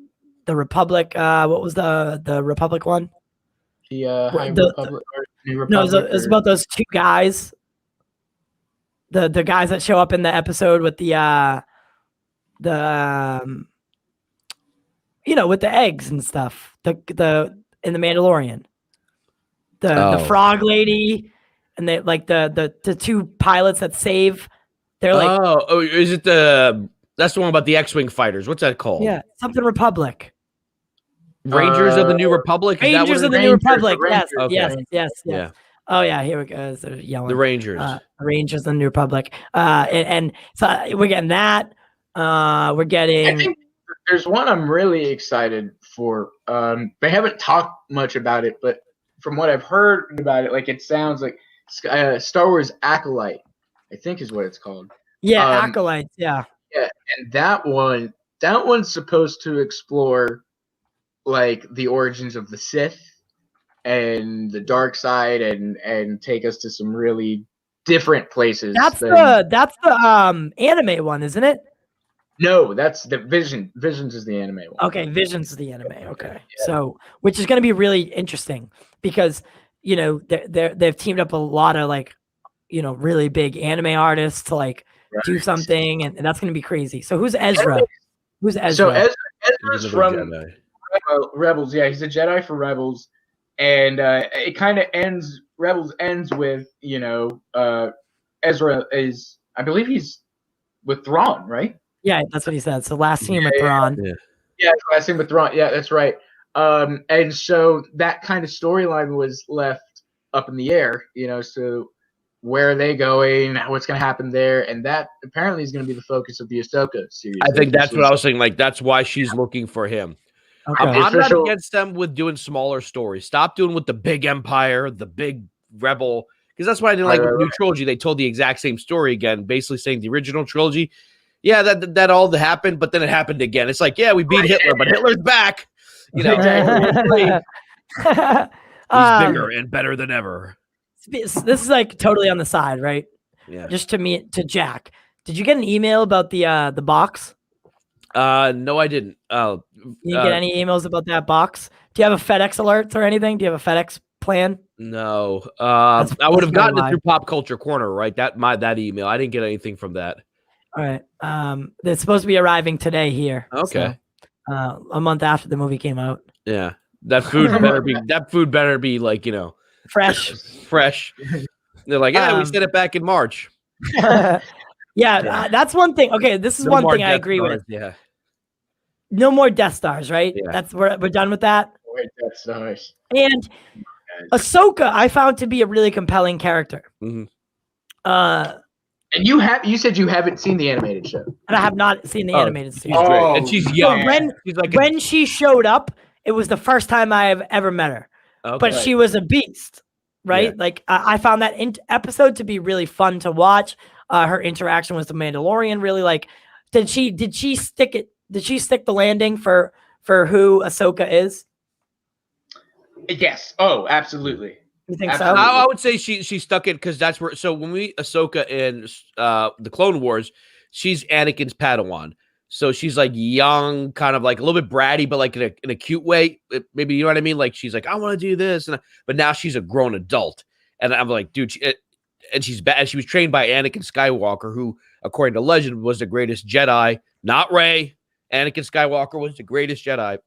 Republic. What was the Republic one? The High Republic. New Republic. No, it was about those two guys. The guys that show up in the episode with the with the eggs and stuff. The in the Mandalorian. The frog lady, and they like the two pilots that save. They're like, is it that's the one about the X-Wing fighters? What's that called? Yeah, something Republic. Rangers of the New Republic. Rangers of the New Republic. Yes, Okay. yes. Yeah. Oh yeah, here we go. They're yelling. The Rangers. Rangers of the New Republic. And so we're getting that. We're getting. I think there's one I'm really excited for. They haven't talked much about it, but from what I've heard about it, like it sounds like Star Wars Acolyte, I think is what it's called. Yeah, Acolyte. Yeah. Yeah, and that one's supposed to explore like the origins of the Sith and the dark side, and take us to some really different places. That's the anime one, isn't it? No, that's the Vision. Visions is the anime one. Okay, Visions is the anime. Okay, yeah. So which is going to be really interesting because they've teamed up a lot of like really big anime artists to like do something, and that's going to be crazy. So who's Ezra? Who's Ezra? So Ezra's from Rebels. Yeah, he's a Jedi for Rebels, and it kind of ends. Rebels ends with Ezra is, I believe he's with Thrawn, right? Yeah, that's what he said. So last scene with Thrawn. Yeah, last scene with Thrawn. Yeah, that's right. And so that kind of storyline was left up in the air. So where are they going? What's going to happen there? And that apparently is going to be the focus of the Ahsoka series. I think that's what I was saying. Like, that's why she's looking for him. Okay. I'm not against them with doing smaller stories. Stop doing with the big empire, the big rebel, because that's why I didn't like the new trilogy. They told the exact same story again, basically saying the original trilogy. Yeah, that all happened, but then it happened again. It's like, yeah, we beat Hitler, but Hitler's back. He's bigger and better than ever. This is like totally on the side, right? Yeah. Just to Jack. Did you get an email about the box? No, I didn't. You didn't get any emails about that box? Do you have a FedEx alert or anything? Do you have a FedEx plan? No. I would have gotten it through Pop Culture Corner, right? That email. I didn't get anything from that. All right. It's supposed to be arriving today here. Okay. So, a month after the movie came out. Yeah. That food better be like, fresh. They're like, yeah, we said it back in March. That's one thing. Okay, this is one thing I agree with. Yeah. No more Death Stars, right? Yeah. We're done with that. Death Stars. And Ahsoka, I found to be a really compelling character. Mm-hmm. And you said you haven't seen the animated show. And I have not seen the animated She's series. great, and she's young. She's like When she showed up, it was the first time I have ever met her. okay. But she was a beast, right? Yeah. Like I found that episode to be really fun to watch. Her interaction with the Mandalorian really like. Did she stick it? Did she stick the landing for who Ahsoka is? Yes. Oh, absolutely. You think Absolutely. so? I would say she stuck it because that's where. So when we Ahsoka in the Clone Wars, she's Anakin's Padawan. So she's like young, kind of like a little bit bratty, but like in a cute way. Maybe you know what I mean. Like she's like, I want to do this, but now she's a grown adult, and I'm like, dude, and she's bad. She was trained by Anakin Skywalker, who, according to legend, was the greatest Jedi. Not Rey. Anakin Skywalker was the greatest Jedi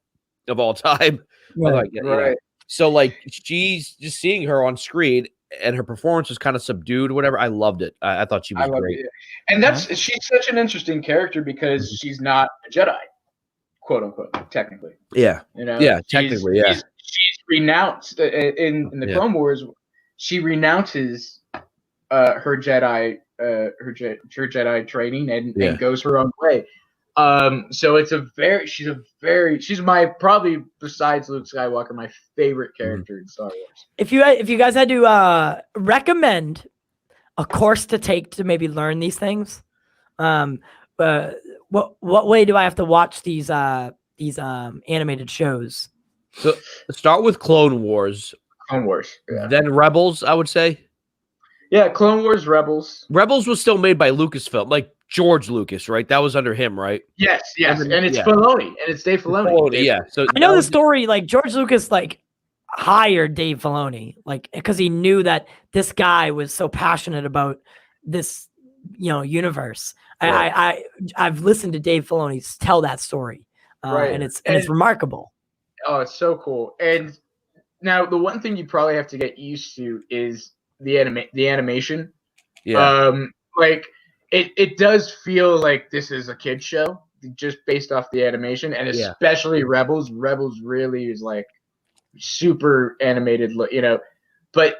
of all time. Right. Like, you know. Right. So like she's just seeing her on screen and her performance was kind of subdued, whatever. I loved it. I thought she was great. It. And she's such an interesting character because she's not a Jedi, quote unquote, technically. Yeah. You know. Yeah, technically, yeah. She's renounced in the Clone Wars. She renounces her Jedi Jedi training and goes her own way. So she's my probably besides Luke Skywalker my favorite character in Star Wars. If you guys had to recommend a course to take to maybe learn these things, what way do I have to watch these animated shows? So start with Clone Wars. Clone Wars. Yeah. Then Rebels, I would say. Yeah, Clone Wars, Rebels. Rebels was still made by Lucasfilm, like George Lucas, right? That was under him, right? Yes, and it's Filoni, and it's Dave Filoni. Yeah. So I know the story. Like George Lucas, like hired Dave Filoni, like because he knew that this guy was so passionate about this, universe. Right. I've listened to Dave Filoni tell that story, right. and it's remarkable. Oh, it's so cool. And now the one thing you probably have to get used to is the animation. Yeah. Like it does feel like this is a kid's show just based off the animation, and especially Rebels. Rebels really is like super animated, but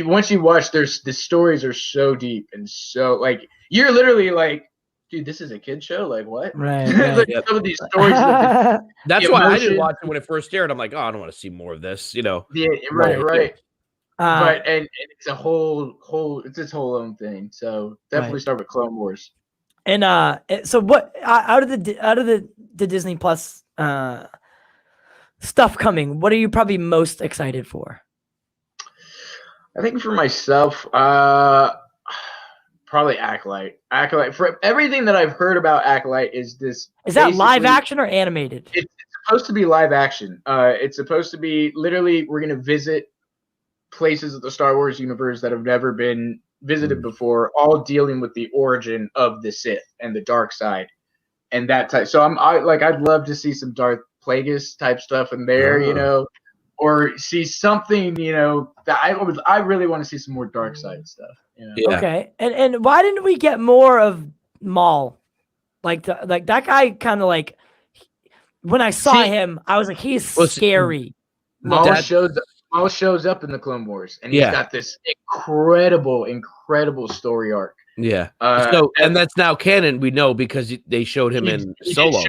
once you watch, the stories are so deep and so like you're literally like, dude, this is a kid show. Like what? Right. Like, some of these stories. That's why I didn't watch it when it first aired. I'm like, oh, I don't want to see more of this. Yeah, right. But and it's a it's its whole own thing. So definitely start with Clone Wars. And so what out of the Disney Plus stuff coming, what are you probably most excited for? I think for myself, probably Acolyte. Acolyte, for everything that I've heard about Acolyte is that live action or animated? It's supposed to be live action. It's supposed to be literally we're gonna visit places of the Star Wars universe that have never been visited before, all dealing with the origin of the Sith and the dark side and that type. So I'd love to see some Darth Plagueis type stuff in there, or see something, that I really want to see some more dark side stuff. Yeah. Okay. And why didn't we get more of Maul? Like that guy kind of like when I saw him, I was like, he's scary. Maul shows up in the Clone Wars, and he's got this incredible story arc. Yeah. And that's now canon. We know because they showed him in Solo.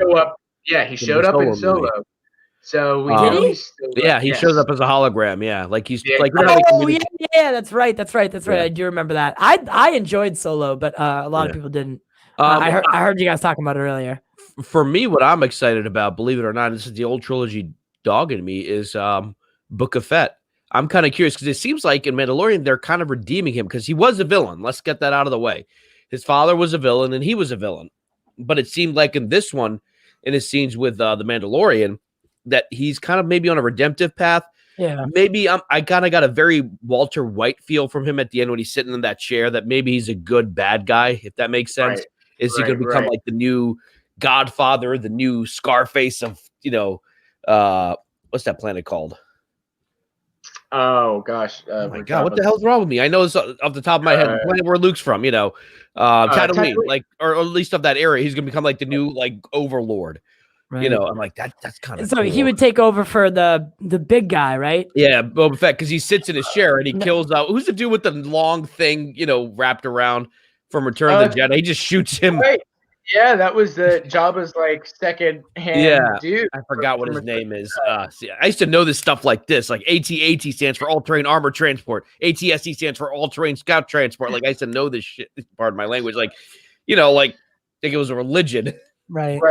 He showed up in Solo. Movie. So we know he's still he shows up as a hologram. Yeah, like he's like. Yeah, that's right. I do remember that. I enjoyed Solo, but a lot of people didn't. I heard you guys talking about it earlier. For me, what I'm excited about, believe it or not, this is the old trilogy dog in me, is Book of Fett. I'm kind of curious because it seems like in Mandalorian they're kind of redeeming him because he was a villain. Let's get that out of the way. His father was a villain and he was a villain, but it seemed like in this one, in his scenes with the Mandalorian, that he's kind of maybe on a redemptive path. Yeah, maybe I kind of got a very Walter White feel from him at the end when he's sitting in that chair. That maybe he's a good bad guy, if that makes sense. Right. Is he going to become like the new Godfather, the new Scarface of what's that planet called? Oh gosh! Oh my God, what the hell's wrong with me? I know it's off the top of my head. The planet where Luke's from, Tatooine, like, or at least of that area. He's gonna become like the new overlord. Right. I'm like that's kind of. So cool. He would take over for the big guy, right? Yeah, Boba Fett, because he sits in his chair and he kills. Who's the dude with the long thing, wrapped around? from Return of the Jedi. He just shoots him. Right. Yeah, that was Jabba's like second hand dude. I forgot what his name is. See, I used to know this stuff like this. Like AT stands for All Terrain Armor Transport. ATST stands for All Terrain Scout Transport. Like I used to know this shit. Pardon my language. Like, like think it was a religion. Right.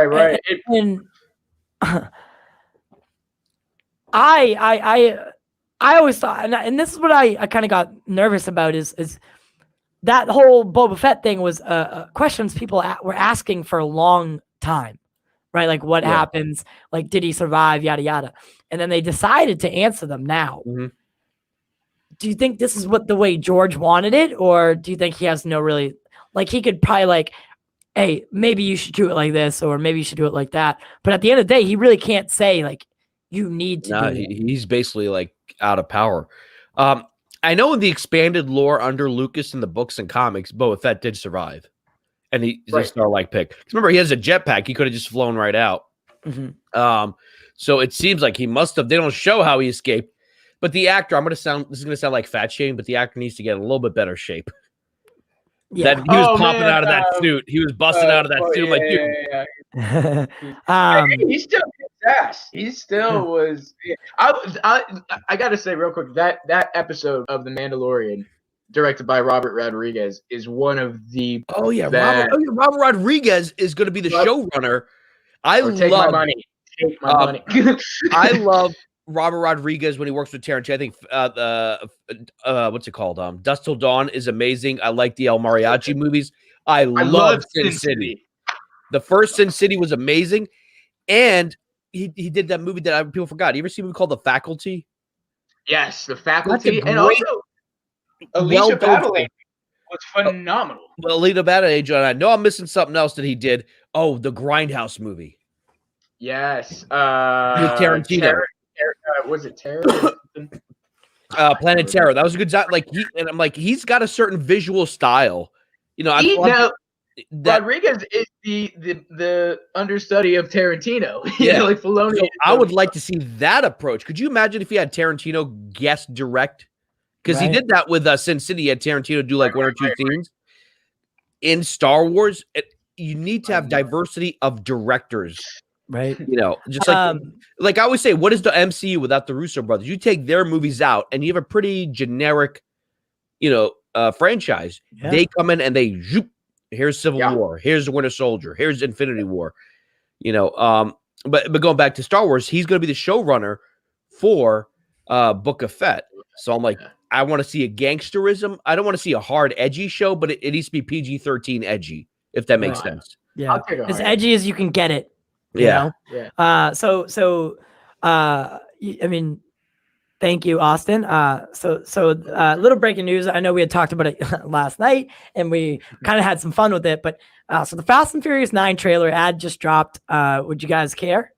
And I always thought, and this is what I kind of got nervous about is that whole Boba Fett thing was questions people were asking for a long time, right? Like what happens? Like, did he survive? Yada, yada. And then they decided to answer them now. Mm-hmm. Do you think this is the way George wanted it? Or do you think he has no really, like he could probably like, hey, maybe you should do it like this, or maybe you should do it like that. But at the end of the day, he really can't say like, you need to do it. He's basically like out of power. I know in the expanded lore under Lucas in the books and comics, Boba Fett did survive. And he's a Starlight pick. Remember, he has a jetpack. He could have just flown right out. Mm-hmm. So it seems like he must have. They don't show how he escaped. But the actor, this is going to sound like fat shame, but the actor needs to get in a little bit better shape. Yeah. He was popping out of that suit. He was busting out of that suit. He still kicks ass. He still was. I got to say real quick that episode of The Mandalorian, directed by Robert Rodriguez, is one of the. Robert Rodriguez is going to be the showrunner. Take my money. Take my money. I love Robert Rodriguez when he works with Tarantino. I think what's it called? Dusk Till Dawn is amazing. I like the El Mariachi movies. I love Sin City. The first Sin City was amazing, and he did that movie that people forgot. You ever see a movie called The Faculty? Yes, The Faculty, and also Alicia Baddeley was phenomenal. Well, Alicia Baddeley, and I know I'm missing something else that he did. Oh, the Grindhouse movie. Yes, with Tarantino. Was it Terror? Planet Terror. That was a good time. I'm like, he's got a certain visual style. Rodriguez is the understudy of Tarantino. Like Filoni. So I would like to see that approach. Could you imagine if he had Tarantino guest direct? Because he did that with Sin City. He had Tarantino do like one or two scenes. In Star Wars, you need to have diversity of directors. Right. Just like I always say, what is the MCU without the Russo brothers? You take their movies out and you have a pretty generic, franchise. Yeah. They come in and they zoop. Here's Civil War. Here's the Winter Soldier. Here's Infinity War. But going back to Star Wars, he's going to be the showrunner for Book of Fett. So I'm like, I want to see a gangsterism. I don't want to see a hard, edgy show, but it needs to be PG-13 edgy, if that makes sense. Yeah, as edgy as you can get it. Yeah. I mean, thank you, Austin. So little breaking news. I know we had talked about it last night and we kind of had some fun with it, but so the Fast and Furious 9 trailer ad just dropped. Would you guys care?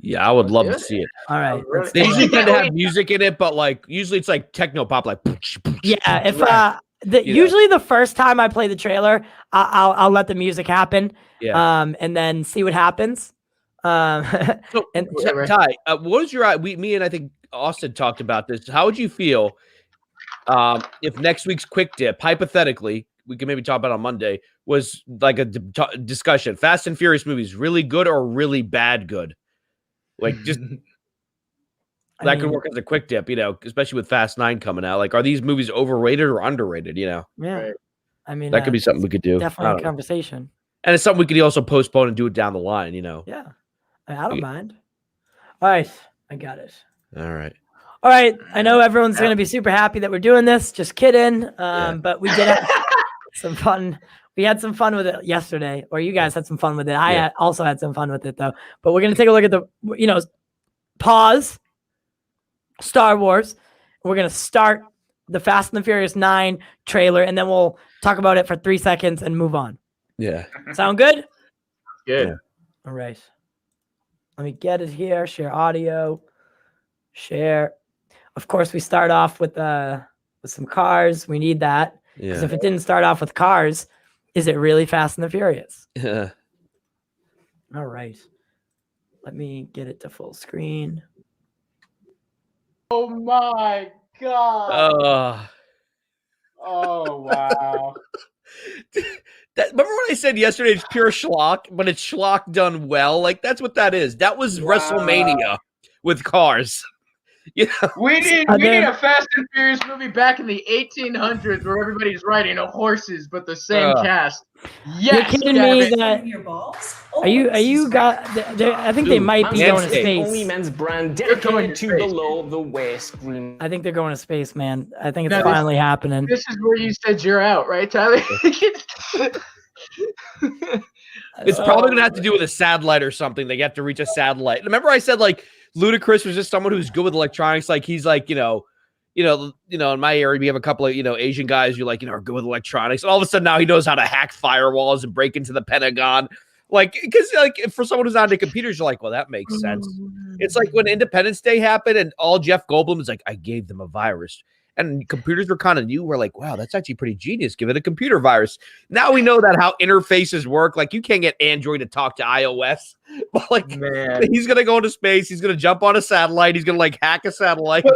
Yeah, I would love to see it. All right. They usually tend to have music in it, but usually it's like techno pop, like yeah. Usually the first time I play the trailer, I'll let the music happen. Yeah. And then see what happens. Ty, what was your me and I think Austin talked about this. How would you feel if next week's quick dip, hypothetically, we can maybe talk about on Monday, was like a discussion? Fast and Furious movies, really good or really bad good? Like just that could work as a quick dip, especially with Fast 9 coming out. Like, are these movies overrated or underrated? Yeah. Right. I mean, that could be something we could do. Definitely a conversation. And it's something we could also postpone and do it down the line, Yeah. I don't mind. All right. I got it. All right. I know everyone's going to be super happy that we're doing this. Just kidding. But we did have some fun. We had some fun with it yesterday, or you guys had some fun with it. I also had some fun with it, though. But we're going to take a look at the, pause Star Wars. We're going to start the Fast and the Furious 9 trailer, and then we'll talk about it for 3 seconds and move on. Yeah. Sound good? Good. Yeah. All right. Let me get it here. Share audio. Share. Of course, we start off with some cars. We need that. Because if it didn't start off with cars, is it really Fast and the Furious? Yeah. All right. Let me get it to full screen. Oh my God. Oh Oh wow. Remember what I said yesterday? It's pure schlock, but it's schlock done well. Like that's what that is. That was WrestleMania with cars. You know? We need a Fast and Furious movie back in the 1800s where everybody's riding horses, but the same cast. Yes, you're kidding me that your balls? Are you got? I think they might be going to space. Only men's brand dedicated to below the waist groom. I think they're going to space, man. I think it's finally happening. This is where you said you're out, right, Tyler? It's probably gonna have to do with a satellite or something. They have to reach a satellite. Remember, I said like Ludacris was just someone who's good with electronics. Like he's like in my area we have a couple of Asian guys who like are good with electronics. And all of a sudden now he knows how to hack firewalls and break into the Pentagon. Like because like for someone who's not into computers, you're like, well, that makes sense. It's like when Independence Day happened and all Jeff Goldblum is like, I gave them a virus. And computers were kind of new. We're like, wow, that's actually pretty genius. Give it a computer virus. Now we know that how interfaces work. Like you can't get Android to talk to iOS. But like, he's gonna go into space. He's gonna jump on a satellite. He's gonna like hack a satellite.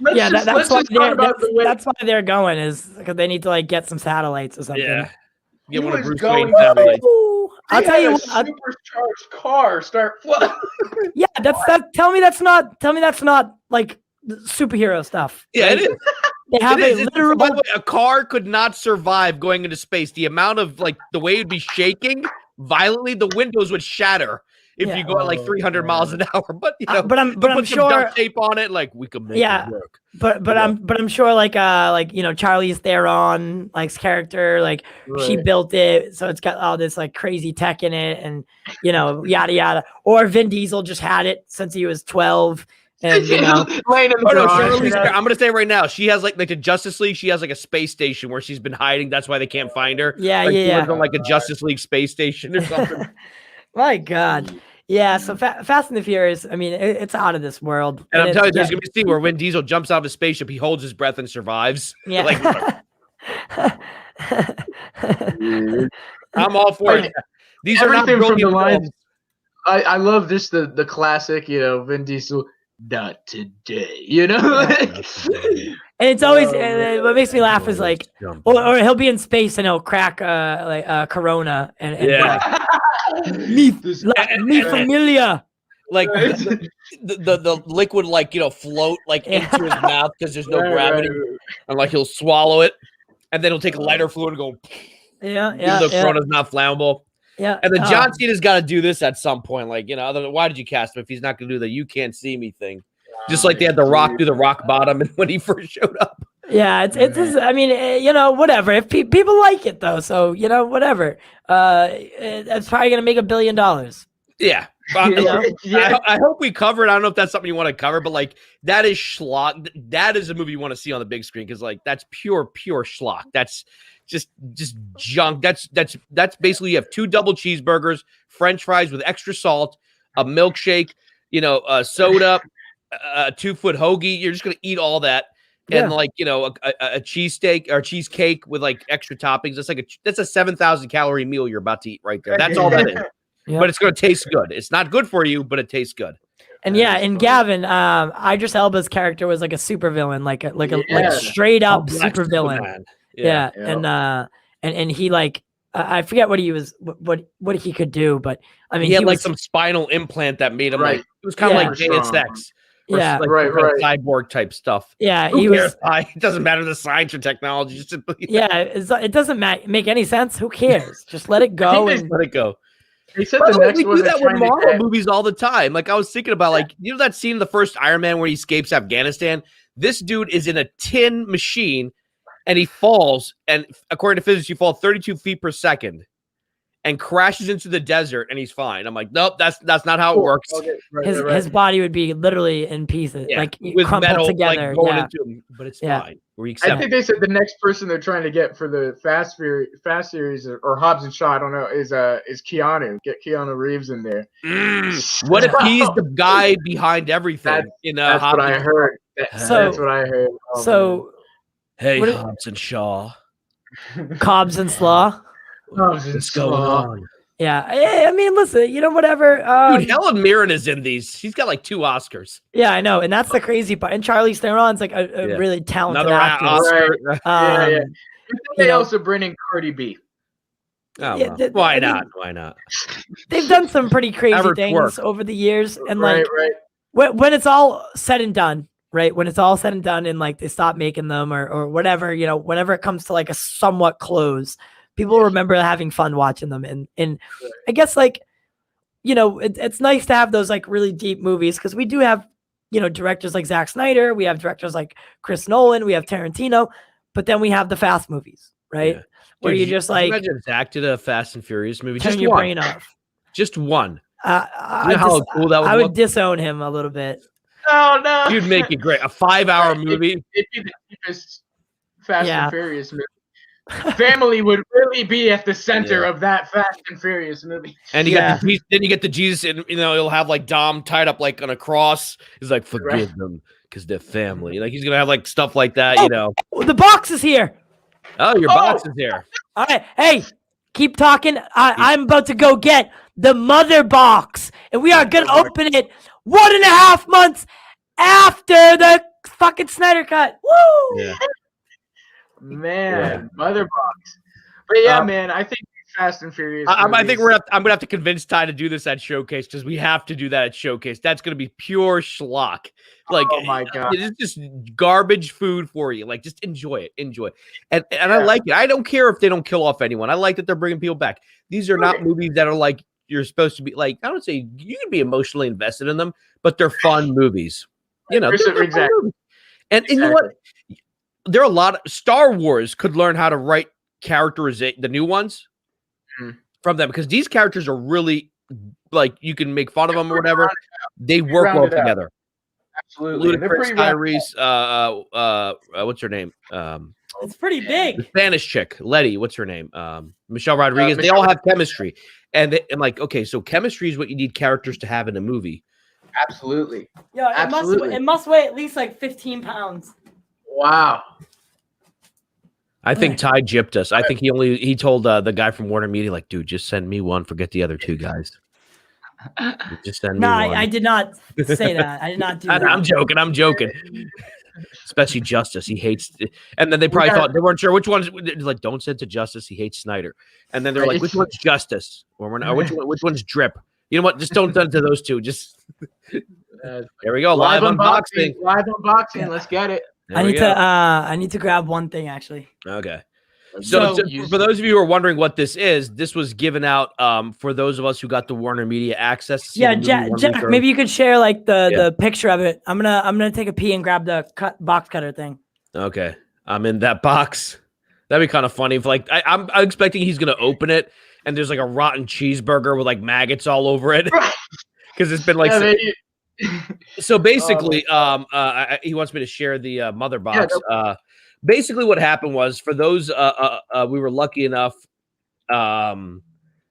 That's why they're going is because they need to like get some satellites or something. Yeah, get one of Bruce Wayne's satellites. I'll tell you what. Supercharged car start flying. Yeah, tell me that's not like superhero stuff. Yeah, right? it is. They have a literal. By the way, a car could not survive going into space. The amount of like the way it'd be shaking violently, the windows would shatter if you go at like 300 miles an hour. But but I'm sure duct tape on it, like we could make it work. But I'm sure like Charlize Theron like's character she built it, so it's got all this like crazy tech in it, and yada yada. Or Vin Diesel just had it since he was 12. And I'm gonna say right now, she has like the Justice League. She has like a space station where she's been hiding. That's why they can't find her. Yeah. On like a Justice League space station or something. My God. Yeah. So Fast and the Furious. I mean, it's out of this world. And I'm telling you, there's gonna be a scene where Vin Diesel jumps out of a spaceship, he holds his breath and survives. Yeah. I'm all for it. These are not from the lines. films. I love this the classic Vin Diesel. Not today, And it's always what makes me laugh is like, or he'll be in space and he'll crack Corona and me familia. Like the liquid float into his mouth because there's no gravity, and like he'll swallow it, and then he'll take a lighter fluid and go. The Corona's not flammable. Yeah, and then John Cena's got to do this at some point. Like, why did you cast him if he's not going to do the "you can't see me" thing? Just like they had The Rock do the rock bottom when he first showed up. Yeah, it's just, I mean, whatever. If people like it though, so whatever. It's probably gonna make $1 billion. Yeah. I hope we cover it. I don't know if that's something you want to cover, but like that is schlock. That is a movie you want to see on the big screen because like that's pure schlock. That's just junk. That's basically you have 2 double cheeseburgers, French fries with extra salt, a milkshake, a soda, a 2-foot hoagie. You're just gonna eat all that, and like a cheesesteak or cheesecake with like extra toppings. That's a 7,000 calorie meal you're about to eat right there. That's all that is. Yep. But it's gonna taste good. It's not good for you, but it tastes good. And and Gavin, Idris Elba's character was like a supervillain, like a straight up supervillain. Yeah. And he I forget what he was, what he could do, but I mean, he had like some spinal implant that made him like it was kind of like Deus Ex. Yeah, right. Cyborg type stuff. Yeah, it doesn't matter the science or technology. It doesn't make any sense. Who cares? Just let it go and let it go. They said the next one do that with Marvel movies all the time. Like I was thinking about, like that scene in the first Iron Man where he escapes Afghanistan. This dude is in a tin machine, and he falls. And according to physics, you fall 32 feet per second, and crashes into the desert, and he's fine. I'm like, nope, that's not how it works. Okay, his body would be literally in pieces, like with crumpled metal together. Going into him, but it's fine. I think they said the next person they're trying to get for the Fast series or Hobbs and Shaw, I don't know, is Keanu. Get Keanu Reeves in there. What if he's the guy behind everything? That's what I heard. That's what I heard. Oh, so, hey, Hobbs and Shaw, Cobbs and Slaw. What's going on? Yeah, I mean, listen, whatever. Dude, Helen Mirren is in these. She's got like 2 Oscars. Yeah, I know, and that's the crazy part. And Charlize Theron's like a really talented Another actress. Oscar. They also bring in Cardi B. Oh, Yeah, well. Why I mean, not? Why not? They've done some pretty crazy Average things work. over the years, and Right, like right. when it's all said and done, right? When it's all said and done, and like they stop making them or whatever, whenever it comes to like a somewhat close, people remember having fun watching them, and I guess like it's nice to have those like really deep movies because we do have directors like Zack Snyder, we have directors like Chris Nolan, we have Tarantino, but then we have the fast movies, right? Yeah. Where Dude, you just like imagine Zack did a Fast and Furious movie. turn Just your one. brain off. Just one. You I know how cool that would I look? would disown him a little bit. Oh no! You'd make it great. A 5-hour movie. It'd be the cheapest Fast Yeah. and Furious movie. Family would really be at the center Yeah. of that Fast and Furious movie. And you get then you get the Jesus, and he'll have like Dom tied up like on a cross. He's like, forgive them because they're family. Like he's gonna have like stuff like that, The box is here. Oh, your box is here. All right, hey, keep talking. I'm about to go get the mother box, and we are gonna open it 1.5 months after the fucking Snyder cut. Woo! Yeah. Man, Mother Box. But yeah, man, I think Fast and Furious. I think I'm gonna have to convince Ty to do this at Showcase because we have to do that at Showcase. That's gonna be pure schlock. Like, oh my god, it's just garbage food for you. Like, just enjoy it, and I like it. I don't care if they don't kill off anyone. I like that they're bringing people back. These are not movies that are like you're supposed to be like. I don't say you can be emotionally invested in them, but they're fun movies. They're fun movies. And you know what? There are a lot of Star Wars could learn how to write characterization, the new ones from them, because these characters are really like you can make fun of them or whatever. They work well together. Absolutely. Ludacris, Tyrese, what's her name? It's pretty big. The Spanish chick, Letty, what's her name? Michelle Rodriguez. They all have chemistry. And I'm like, okay, so chemistry is what you need characters to have in a movie. Absolutely. Yeah, it must weigh at least like 15 pounds. Wow. I think Ty gypped us. I think he told the guy from Warner Media, like, dude, just send me one. Forget the other two guys. Just send me one. I did not say that. I did not do that. I'm joking. Especially Justice. He hates it. And then they probably thought they weren't sure which one's like, don't send to Justice. He hates Snyder. And then they're like, which one's Justice? Or which one's Drip? You know what? Just don't send to those two. Just there we go. Live unboxing. Live unboxing. Let's get it. I need to grab one thing actually. Okay. So for those of you who are wondering what this is, this was given out for those of us who got the Warner Media access. Yeah, Jack, maybe you could share like the picture of it. I'm gonna take a pee and grab the box cutter thing. Okay, I'm in that box. That'd be kind of funny if like I'm expecting he's gonna open it and there's like a rotten cheeseburger with like maggots all over it because it's been like. So basically, he wants me to share the mother box. Basically, what happened was for those we were lucky enough. What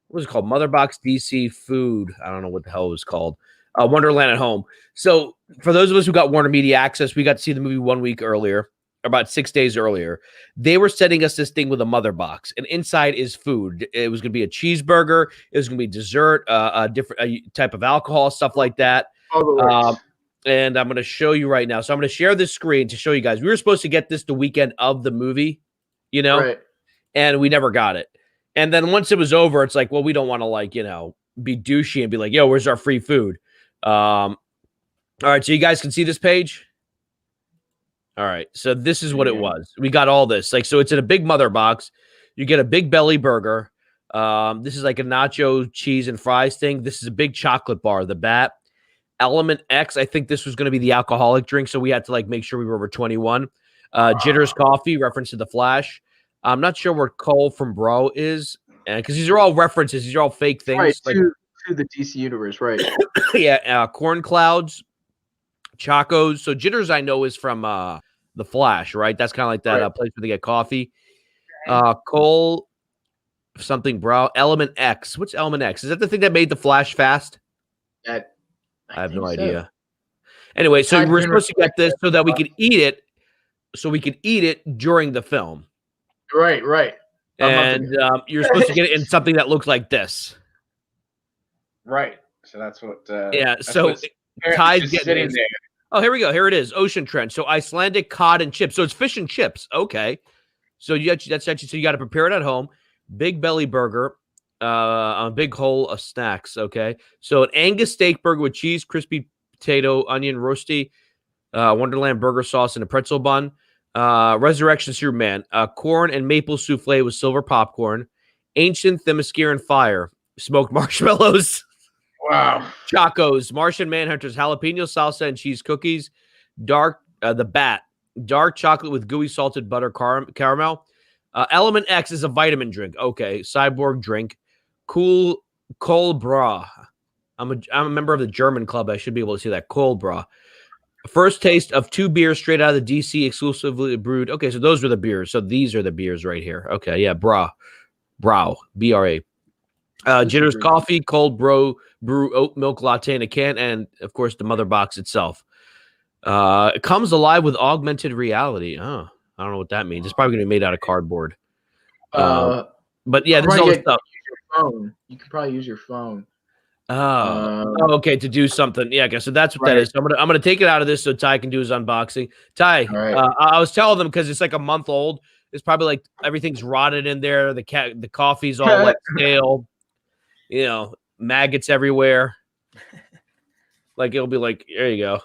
was it called? Mother Box DC Food. I don't know what the hell it was called. Wonderland at Home. So for those of us who got Warner Media access, we got to see the movie 1 week earlier, about 6 days earlier. They were sending us this thing with a mother box, and inside is food. It was going to be a cheeseburger. It was going to be dessert, a different type of alcohol, stuff like that. And I'm going to show you right now. So I'm going to share this screen to show you guys. We were supposed to get this the weekend of the movie, and we never got it. And then once it was over, it's like, well, we don't want to be douchey and be like, yo, where's our free food? All right. So you guys can see this page. All right. So this is what it was. We got all this. So it's in a big mother box. You get a big belly burger. This is like a nacho cheese and fries thing. This is a big chocolate bar, the bat. Element X, I think this was going to be the alcoholic drink, so we had to make sure we were over 21. Jitters Coffee, reference to The Flash. I'm not sure where Cole from Bro is, because these are all references. These are all fake things. Right, to the DC universe, right. Yeah, Corn Clouds, Chacos. So Jitters, I know, is from The Flash, right? That's kind of like that place where they get coffee. Cole, something Bro. Element X. What's Element X? Is that the thing that made The Flash fast? I have no idea. Anyway, so we're supposed to get this so that we could eat it. So we could eat it during the film. Right. And you're supposed to get it in something that looks like this. Right. So that's what. So Ty's getting there. Oh, here we go. Here it is. Ocean Trend. So Icelandic cod and chips. So it's fish and chips. Okay. So that's actually so you got to prepare it at home. Big Belly Burger, a big hole of snacks. Okay, so an Angus steak burger with cheese, crispy potato, onion, roasty, Wonderland burger sauce, and a pretzel bun. Resurrection Superman, corn and maple souffle with silver popcorn. Ancient Themysciran fire, smoked marshmallows. Wow. Chacos, Martian Manhunters, jalapeno salsa and cheese cookies. Dark, the Bat, dark chocolate with gooey salted butter caramel. Element X is a vitamin drink. Okay, cyborg drink. Cool Bra. I'm a member of the German club. I should be able to see that. Bra. First taste of 2 beers straight out of the DC, exclusively brewed. Okay, so those are the beers. So these are the beers right here. Okay, yeah, Brow, BRA. Jitters coffee, cold brew oat milk latte in a can, and of course the mother box itself. It comes alive with augmented reality. Oh, I don't know what that means. It's probably going to be made out of cardboard. But yeah, this is all the stuff. You can probably use your phone. Okay, to do something. Yeah, okay, so that's what that is. So I'm gonna take it out of this so Ty can do his unboxing. Ty, I was telling them because it's like a month old. It's probably like everything's rotted in there. The coffee's all like stale. You know, maggots everywhere. Like it'll be like, there you go,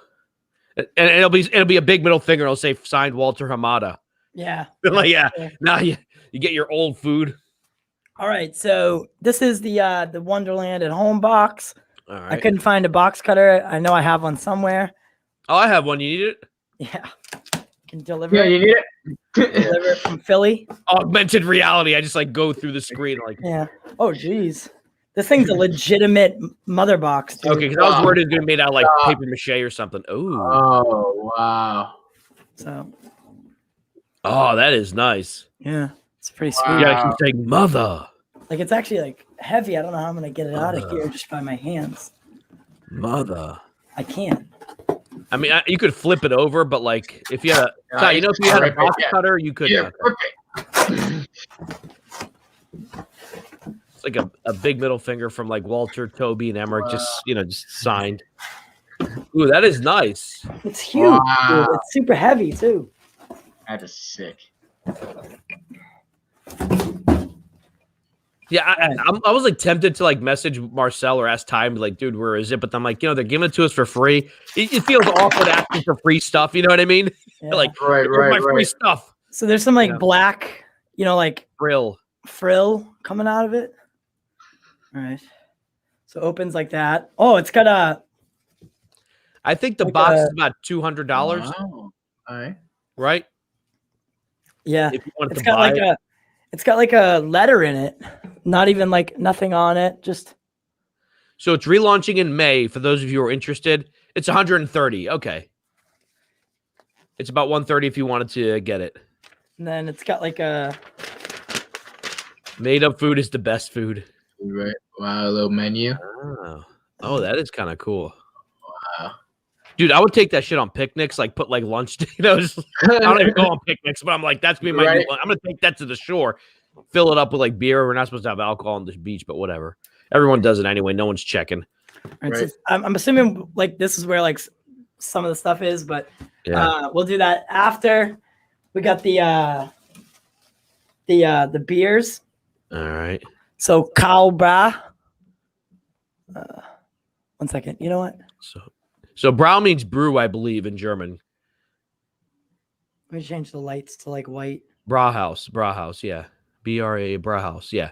and it'll be a big middle finger. It'll say signed Walter Hamada. Yeah. Like yeah. Now you get your old food. All right, so this is the Wonderland at Home box. All right. I couldn't find a box cutter. I know I have one somewhere. Oh, I have one. You need it? Yeah. Can deliver Yeah, it. you need it. Deliver it from Philly. Augmented reality. I just like go through the screen like. Yeah. Oh, geez. This thing's a legitimate mother box. Dude. Okay, because I was worried it was gonna be made out of like paper mache or something. Oh wow. So. Oh, that is nice. Yeah, it's pretty sweet. Wow. You gotta keep saying mother. Like it's actually like heavy. I don't know how I'm gonna get it out of here just by my hands. Mother. I can't. I mean, you could flip it over, but like if you had if you had a box cutter, you could. Yeah, it's like a big middle finger from like Walter, Toby, and Emmerich, just signed. Ooh, that is nice. It's huge. Dude. It's super heavy too. That is sick. Yeah, I was like tempted to like message Marcel or ask Ty, like, dude, where is it? But I'm like, they're giving it to us for free. It feels awkward asking for free stuff. You know what I mean? Yeah. Like, my free stuff. So there's some like black, like frill coming out of it. All right. So it opens like that. Oh, it's got a. I think the box is about $200. Wow. All right. Right? Yeah. If you wanted It's to got buy like it. It's got like a letter in it. Not even like nothing on it. Just. So it's relaunching in May. For those of you who are interested, it's 130. Okay. It's about 130 if you wanted to get it. And then it's got like a. Made up food is the best food. Right. Wow, a little menu. Oh, that is kind of cool. Wow. Dude, I would take that shit on picnics, like put like lunch. I don't even go on picnics, but I'm like, that's gonna be my new lunch. I'm gonna take that to the shore, fill it up with like beer. We're not supposed to have alcohol on the beach, but whatever. Everyone does it anyway. No one's checking. Right. So I'm assuming like this is where like some of the stuff is, but we'll do that after we got the beers. All right. So Kalbra. 1 second. You know what? So brow means brew, I believe, in German. Let me change the lights to like white. Brauhaus, yeah. BRA, Brauhaus, yeah.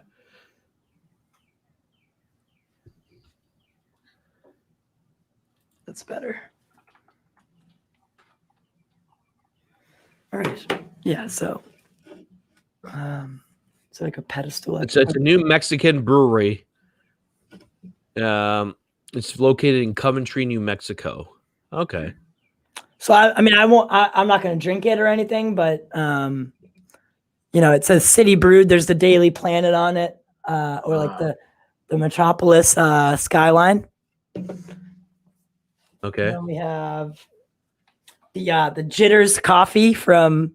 That's better. All right. Yeah, so it's like a pedestal. It's a new Mexican brewery. It's located in Coventry, New Mexico. Okay. So I mean, I'm not going to drink it or anything, but it says City Brewed. There's the Daily Planet on it, or like the Metropolis skyline. Okay. And then we have the Jitters coffee from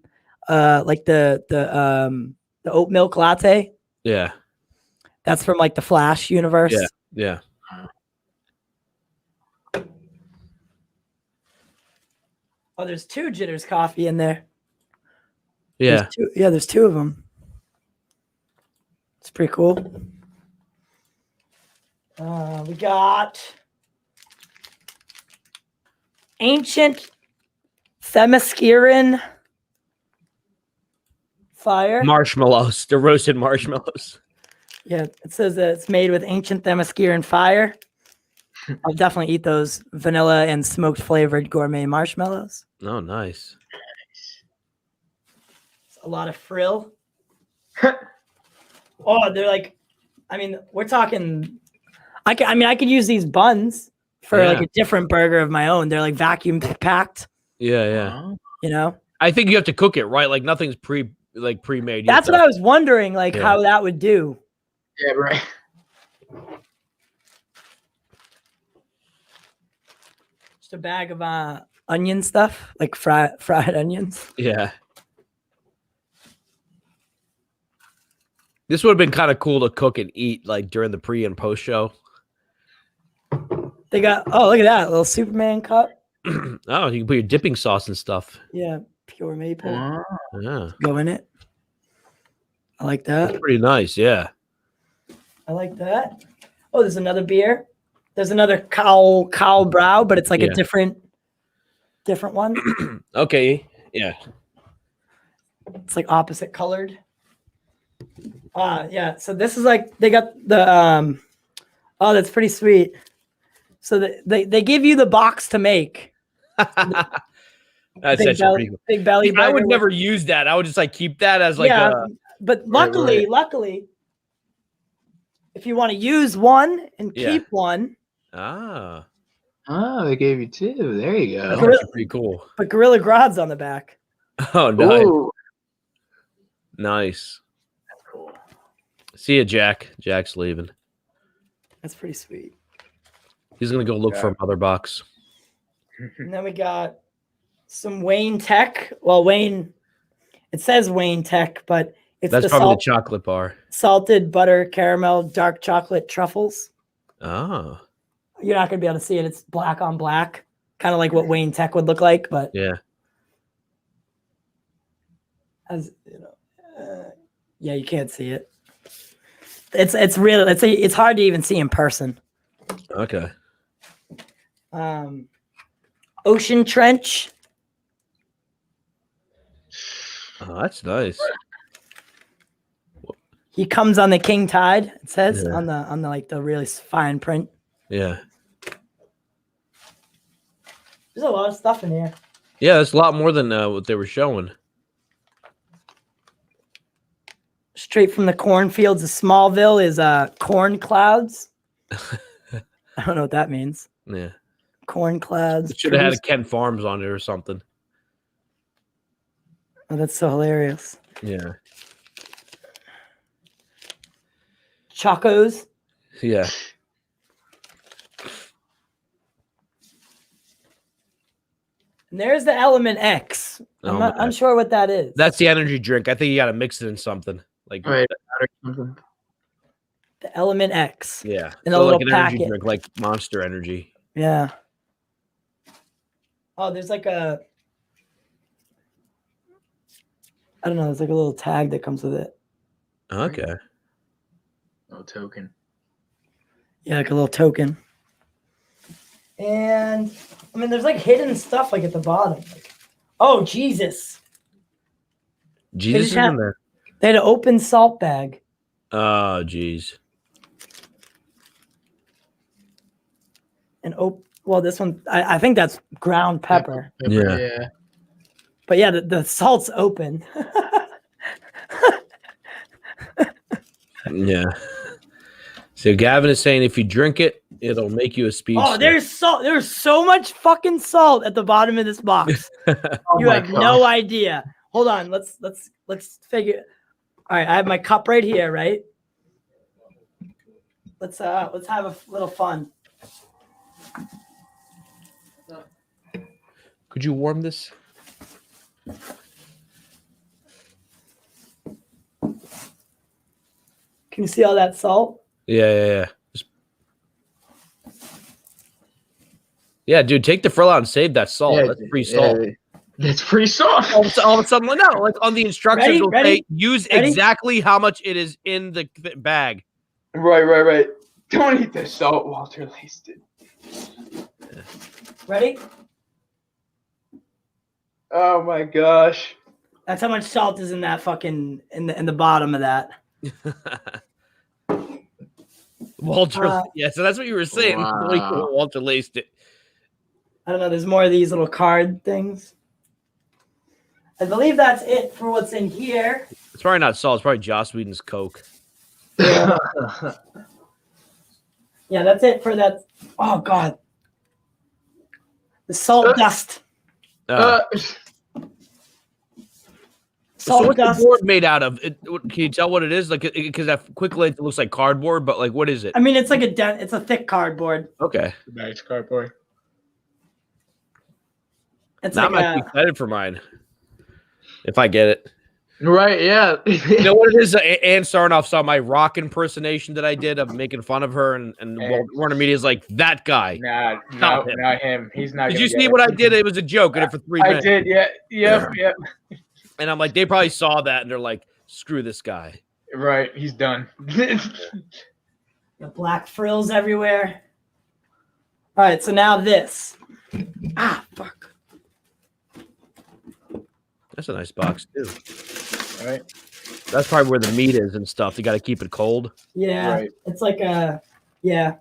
like the oat milk latte. Yeah. That's from like the Flash universe. Yeah. Oh, there's 2 Jitters coffee in there. Yeah. There's two of them. It's pretty cool. We got ancient Themysciran fire. Marshmallows. The roasted marshmallows. Yeah, it says that it's made with ancient Themysciran fire. I'll definitely eat those vanilla and smoked flavored gourmet marshmallows. Oh, nice. It's a lot of frill. Oh, they're like, I mean, we're talking. I could use these buns for like a different burger of my own. They're like vacuum packed. Yeah. You know, I think you have to cook it, right? Like nothing's pre-made. That's what I was wondering, like how that would do. Yeah, right. Just a bag of onion stuff, like fried onions. Yeah. This would have been kind of cool to cook and eat like during the pre and post show. They got look at that little Superman cup. Oh, you can put your dipping sauce and stuff. Yeah, pure maple. Yeah. Go in it. I like that. That's pretty nice, yeah. I like that. Oh, there's another beer. There's another cow brow, but it's like a different one. Okay, yeah. It's like opposite colored. Yeah. So this is like they got the oh, that's pretty sweet. So they give you the box to make. That's actually pretty cool. Big belly. I would never use that. I would just like keep that as like but luckily, if you want to use one and keep one. Ah. Oh, they gave you two. There you go. That's pretty cool. But Gorilla Grodd's on the back. Oh, nice. Ooh. Nice. That's cool. See ya, Jack. Jack's leaving. That's pretty sweet. He's gonna go look for a mother box. And then we got some Wayne Tech. Well, Wayne, it says Wayne Tech, but it's probably the chocolate bar. Salted butter caramel dark chocolate truffles. Oh. You're not gonna be able to see it. It's black on black, kind of like what Wayne Tech would look like, but yeah. As you know, yeah, you can't see it. It's really it's hard to even see in person. Okay. Ocean Trench. Oh, that's nice. He comes on the King Tide. It says on the like the really fine print. Yeah. There's a lot of stuff in here. Yeah, that's a lot more than what they were showing. Straight from the cornfields of Smallville is corn clouds. I don't know what that means. Yeah. Corn clouds. Should have had a Ken Farms on it or something. Oh, that's so hilarious. Yeah. Chocos. Yeah. And there's the Element X. I'm not unsure what that is. That's the energy drink. I think you got to mix it in something. Like Right. the Element X. Yeah. In So a little like an packet. energy drink, like Monster Energy. Yeah. Oh, there's like a I don't know, there's like a little tag that comes with it. Okay. No token. Yeah, like a little token. And I mean there's like hidden stuff like at the bottom. Like, oh Jesus. Jesus is in there. They had an open salt bag. Oh, geez. And well, this one I think that's ground pepper. Yeah. But yeah, the salt's open. Yeah. So Gavin is saying if you drink it, it'll make you a speedster. Oh, there's salt. There's so much fucking salt at the bottom of this box. You have no idea. Hold on. Let's figure. All right, I have my cup right here, right? Let's have a little fun. Could you warm this? Can you see all that salt? Yeah. Yeah, dude, take the frill out and save that salt. That's free salt. That's pretty soft. All of a sudden, no, like on the instructions, will say use Ready? exactly how much it is in the bag. Right. Don't eat the salt, Walter laced it. Ready? Oh my gosh. That's how much salt is in that fucking in the bottom of that. Walter, yeah. So that's what you were saying. Wow. Walter laced it. I don't know. There's more of these little card things. I believe that's it for what's in here. It's probably not salt. It's probably Joss Whedon's Coke. Yeah, that's it for that. Oh God, the salt dust. So Salt what's dust. the board made out of? Can you tell what it is? Like, because that quickly it looks like cardboard, but like, what is it? I mean, it's like it's a thick cardboard. Okay. Nice cardboard. It's Now like I'm actually excited for mine. If I get it. Right, yeah. You know what it is? Ann Sarnoff saw my rock impersonation that I did of making fun of her, and Warner Media's like, that guy. Nah, Not him. not him. He's not. Did you see what I did? It was a joke. I did it for 3 minutes. I did, yeah. Yep. And I'm like, they probably saw that, and they're like, screw this guy. Right, he's done. the black frills everywhere. All right, so now this. Fuck. That's a nice box, too. All right. That's probably where the meat is and stuff. You got to keep it cold. Yeah, Right. it's like a So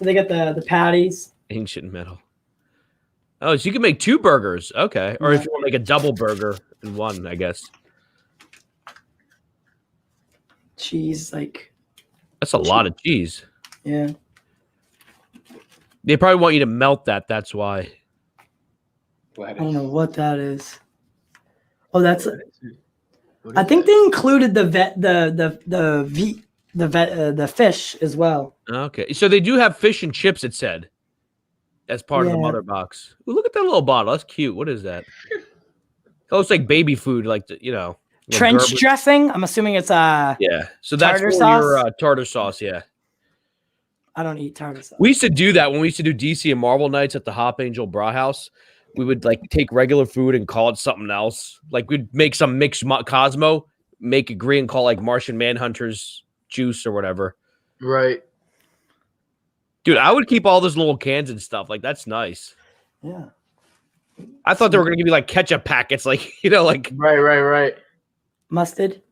they got the patties. Ancient metal. Oh, so you can make 2 burgers. Okay. Or if you want to make a double burger in one, I guess. Cheese, like. That's a lot of cheese. Yeah. They probably want you to melt that. That's why. I don't know what that is. Oh, that's. I think they included the fish as well. Okay. So they do have fish and chips, it said, as part of the mother box. Ooh, look at that little bottle. That's cute. What is that? It looks like baby food, like, Trench dressing. I'm assuming it's yeah. So that's tartar for sauce? your tartar sauce, yeah. I don't eat tartar sauce. We used to do that when we used to do DC and Marvel nights at the Hop Angel Bra House. We would like take regular food and call it something else. Like we'd make some mixed Cosmo, make a green and call like Martian Manhunter's juice or whatever. Right. Dude, I would keep all those little cans and stuff. Like that's nice. Yeah. I thought they were gonna give you like ketchup packets, like like Right. Mustard.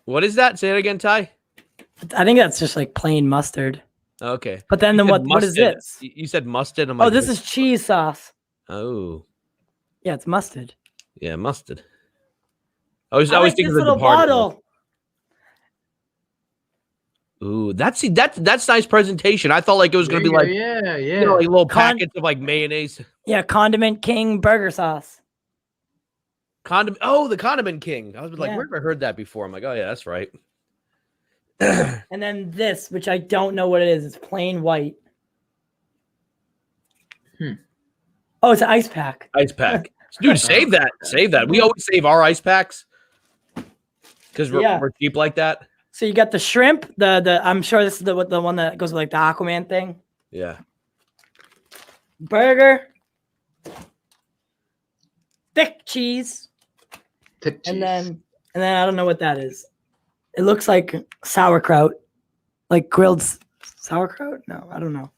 What is that? Say it again, Ty. I think that's just like plain mustard. Okay. But then what is this? You said mustard. I'm Oh, like, this is cheese sauce. Oh. Yeah, it's mustard. Yeah, mustard. I was like thinking this of the little Departed. bottle. Ooh, that's nice presentation. I thought like it was gonna be like like little packets of like mayonnaise. Yeah, Condiment King burger sauce. The Condiment King. I was like, Yeah. where have I heard that before? I'm like, oh yeah, that's right. And then this, which I don't know what it is. It's plain white. Oh, it's an ice pack. Ice pack. Dude, save that. Save that. We always save our ice packs because we're cheap like that. So you got the shrimp. The I'm sure this is the one that goes with like the Aquaman thing. Yeah. Burger. Thick cheese. And then I don't know what that is. It looks like sauerkraut, like grilled sauerkraut. No, I don't know.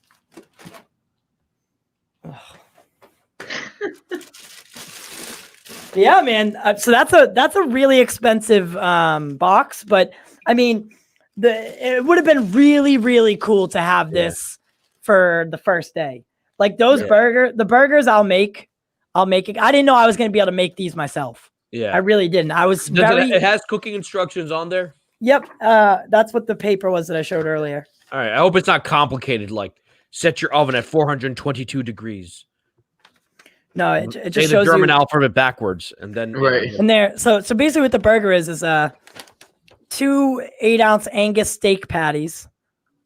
Yeah, man. So that's a really expensive box, but I mean, it would have been really, really cool to have this for the first day. Like those the burgers I'll make it. I didn't know I was going to be able to make these myself. Yeah. I really didn't. I was it has cooking instructions on there? Yep. That's what the paper was that I showed earlier. All right. I hope it's not complicated. Like set your oven at 422 degrees. No, it just say shows the German you alphabet backwards, and then And there, so basically, what the burger is 2 8-ounce Angus steak patties,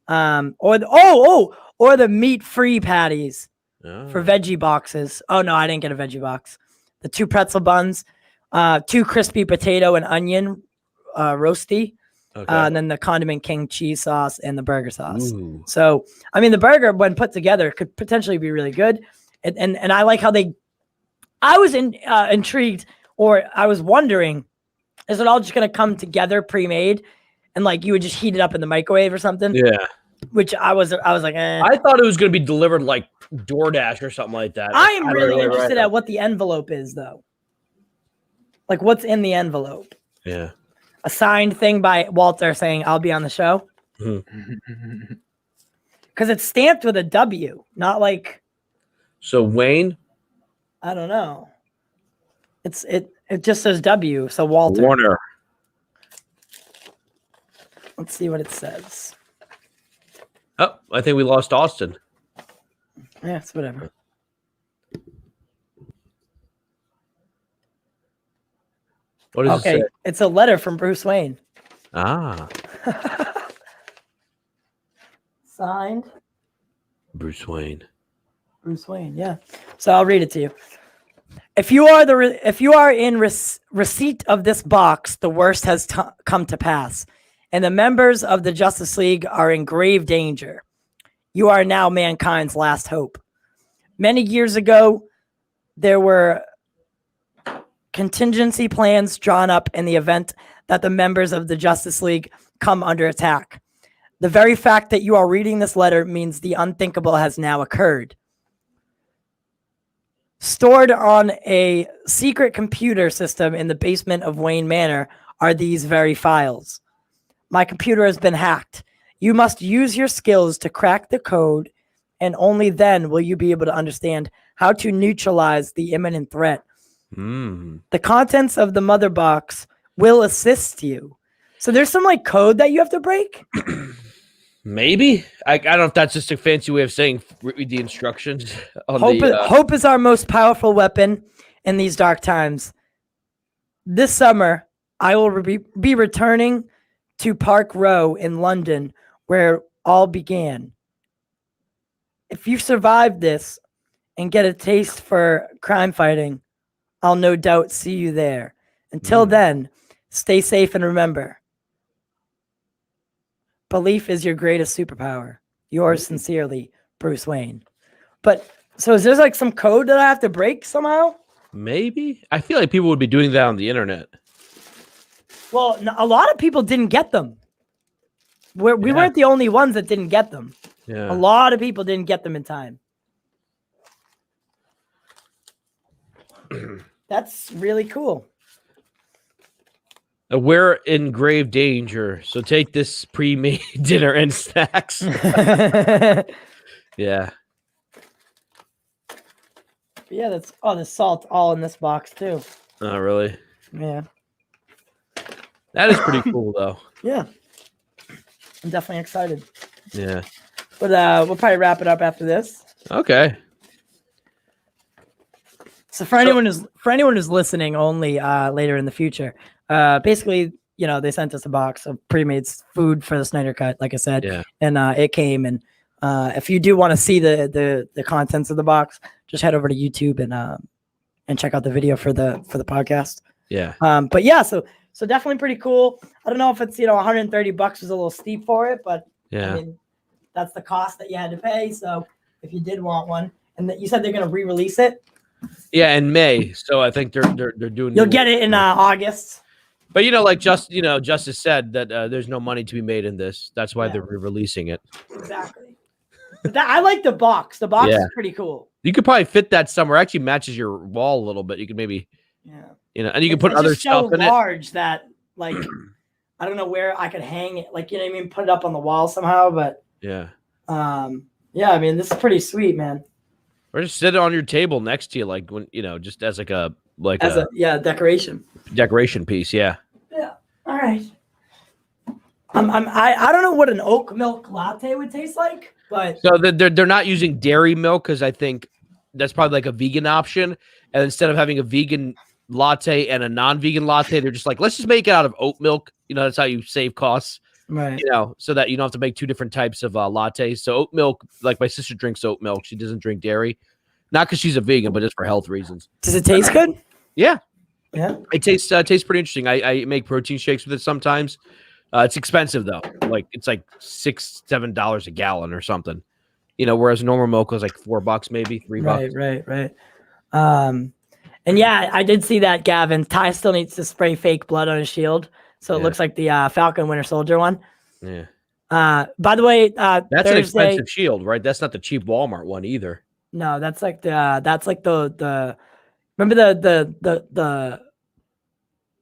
or the meat-free patties for veggie boxes. Oh no, I didn't get a veggie box. The 2 pretzel buns, 2 crispy potato and onion roasty, and then the Condiment King cheese sauce and the burger sauce. Ooh. So, I mean, the burger when put together could potentially be really good. And I like how I was intrigued, or I was wondering, is it all just going to come together pre-made and like you would just heat it up in the microwave or something? Yeah. Which I was like, eh. I thought it was going to be delivered like DoorDash or something like that. I am really interested right. at what the envelope is, though. Like, what's in the envelope? Yeah. A signed thing by Walter saying, I'll be on the show? Because it's stamped with a W, not like... So, Wayne? I don't know. It just says W, so Walter. Warner. Let's see what it says. Oh, I think we lost Austin. Yeah, it's whatever. What does it say? It's a letter from Bruce Wayne. Ah. Signed. Bruce Wayne. Bruce Wayne, yeah. So I'll read it to you. If you are in receipt of this box, the worst has come to pass, and the members of the Justice League are in grave danger. You are now mankind's last hope. Many years ago, there were contingency plans drawn up in the event that the members of the Justice League come under attack. The very fact that you are reading this letter means the unthinkable has now occurred. Stored on a secret computer system in the basement of Wayne Manor are these very files. My computer has been hacked. You must use your skills to crack the code, and only then will you be able to understand how to neutralize the imminent threat. The contents of the mother box will assist you. So there's some like code that you have to break? Maybe. I don't know if that's just a fancy way of saying read the instructions. On Hope is our most powerful weapon in these dark times. This summer, I will be returning to Park Row in London, where all began. If you survive this and get a taste for crime fighting, I'll no doubt see you there. Until then, stay safe and remember, belief is your greatest superpower. Yours sincerely, Bruce Wayne. But so is there like some code that I have to break somehow? Maybe. I feel like people would be doing that on the internet. Well, a lot of people didn't get them. We weren't the only ones that didn't get them. Yeah. A lot of people didn't get them in time. That's really cool. We're in grave danger, so take this pre-made dinner and snacks. Yeah. Yeah, there's salt all in this box too. Oh, really? Yeah. That is pretty cool, though. Yeah. I'm definitely excited. Yeah. But we'll probably wrap it up after this. Okay. So for anyone who's listening only later in the future, basically, they sent us a box of pre-made food for the Snydercut, like I said. Yeah. And it came, and if you do want to see the contents of the box, just head over to YouTube and check out the video for the podcast. Yeah. But yeah, so definitely pretty cool. I don't know if it's $130 is a little steep for it, but yeah, I mean, that's the cost that you had to pay. So if you did want one, and you said they're gonna re-release it. Yeah, in May. So I think they're doing. You'll get it in August. But like Justice said that there's no money to be made in this. That's why they're re-releasing it. Exactly. But I like the box. The box is pretty cool. You could probably fit that somewhere. It actually matches your wall a little bit. You could maybe. Yeah. And you can put other stuff in it. So large that like I don't know where I could hang it. Like put it up on the wall somehow. But yeah. Yeah. I mean, this is pretty sweet, man. Or just sit it on your table next to you, like when just as like a decoration. Decoration piece. Yeah. Yeah. All right. I don't know what an oat milk latte would taste like, but so they're not using dairy milk because I think that's probably like a vegan option. And instead of having a vegan latte and a non-vegan latte, they're just like, let's just make it out of oat milk. That's how you save costs. Right. So that you don't have to make two different types of lattes. So oat milk, like my sister drinks oat milk. She doesn't drink dairy. Not because she's a vegan, but just for health reasons. Does it taste good? Yeah. Yeah. It tastes pretty interesting. I make protein shakes with it sometimes. It's expensive though. Like it's like $6-7 a gallon or something. whereas normal Mocha is like $4 maybe, $3. Right. And yeah, I did see that, Gavin. Ty still needs to spray fake blood on his shield, so it looks like the Falcon Winter Soldier one. Yeah. By the way, that's Thursday, an expensive shield, right? That's not the cheap Walmart one either. No, that's like the remember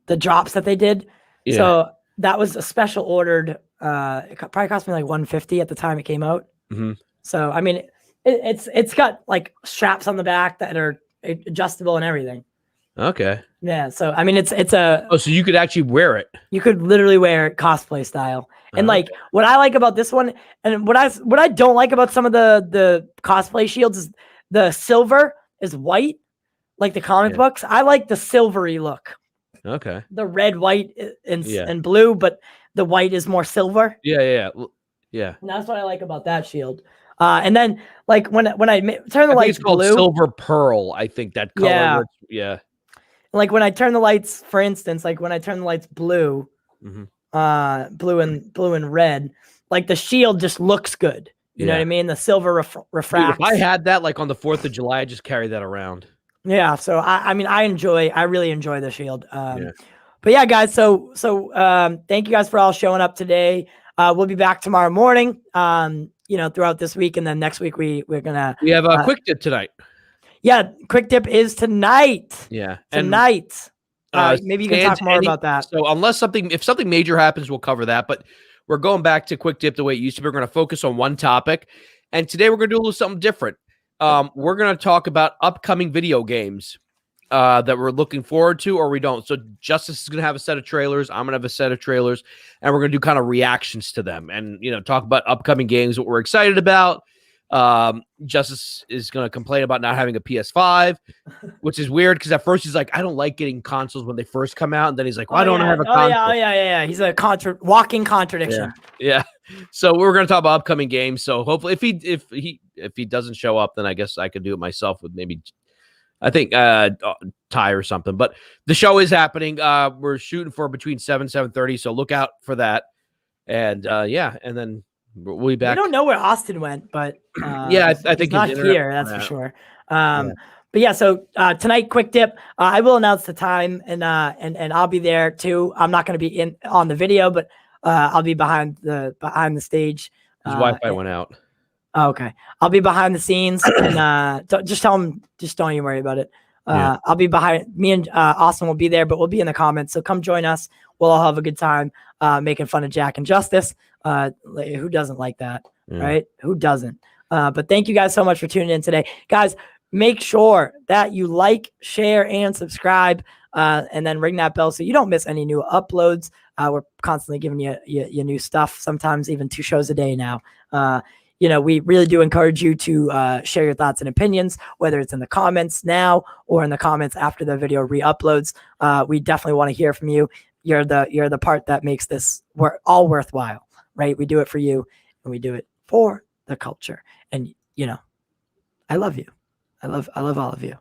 the drops that they did. Yeah. So that was a special ordered. It probably cost me like $150 at the time it came out. Mm-hmm. So I mean, it's got like straps on the back that are adjustable and everything. Okay. Yeah. So I mean, it's a. Oh, so you could actually wear it. You could literally wear it cosplay style. And like what I like about this one, and what I don't like about some of the cosplay shields is the silver is white, like the comic books. I like the silvery look. Okay. The red, white, and blue, but the white is more silver. Yeah. And that's what I like about that shield. And then like when I turn the lights it's called blue, silver pearl. I think that color. Yeah. Like when I turn the lights, for instance, like when I turn the lights blue, blue and red, like the shield just looks good. You know what I mean? The silver refracts. Dude, if I had that like on the 4th of July, I just carry that around. Yeah. So I mean, I really enjoy the shield. But yeah, guys. So thank you guys for all showing up today. We'll be back tomorrow morning. Throughout this week, and then next week we have a quick dip tonight. Yeah, quick dip is tonight. Yeah, tonight. Maybe you can talk more about that. So if something major happens, we'll cover that. But we're going back to quick dip the way it used to be. We're going to focus on one topic, and today we're going to do a little something different. We're going to talk about upcoming video games that we're looking forward to, or we don't. So Justice is going to have a set of trailers. I'm going to have a set of trailers, and we're going to do kind of reactions to them, and talk about upcoming games, what we're excited about. Justice is going to complain about not having a PS5, which is weird because at first he's like, I don't like getting consoles when they first come out, and then he's like, why don't I have a console? Yeah. He's a walking contradiction. Yeah. So we're going to talk about upcoming games. So hopefully, if he doesn't show up, then I guess I could do it myself with maybe, I think, Ty or something. But the show is happening. We're shooting for between 7:30, so look out for that. And and then we'll be back. We don't know where Austin went, but I think he's not here. That's for sure. But yeah, so tonight, quick dip. I will announce the time, and I'll be there too. I'm not going to be on the video, but I'll be behind the stage. His Wi-Fi went out. Oh, okay, I'll be behind the scenes, and just tell him. Just don't even worry about it. I'll be behind. Me and Austin will be there, but we'll be in the comments. So come join us. We'll all have a good time making fun of Jack and Justice. Who doesn't like that, right? Who doesn't? But thank you guys so much for tuning in today, guys. Make sure that you like, share, and subscribe, and then ring that bell so you don't miss any new uploads. We're constantly giving you new stuff. Sometimes even 2 shows a day now. We really do encourage you to share your thoughts and opinions, whether it's in the comments now or in the comments after the video re-uploads. We definitely want to hear from you. You're the part that makes this all worthwhile, right? We do it for you, and we do it for the culture. And I love you. I love all of you.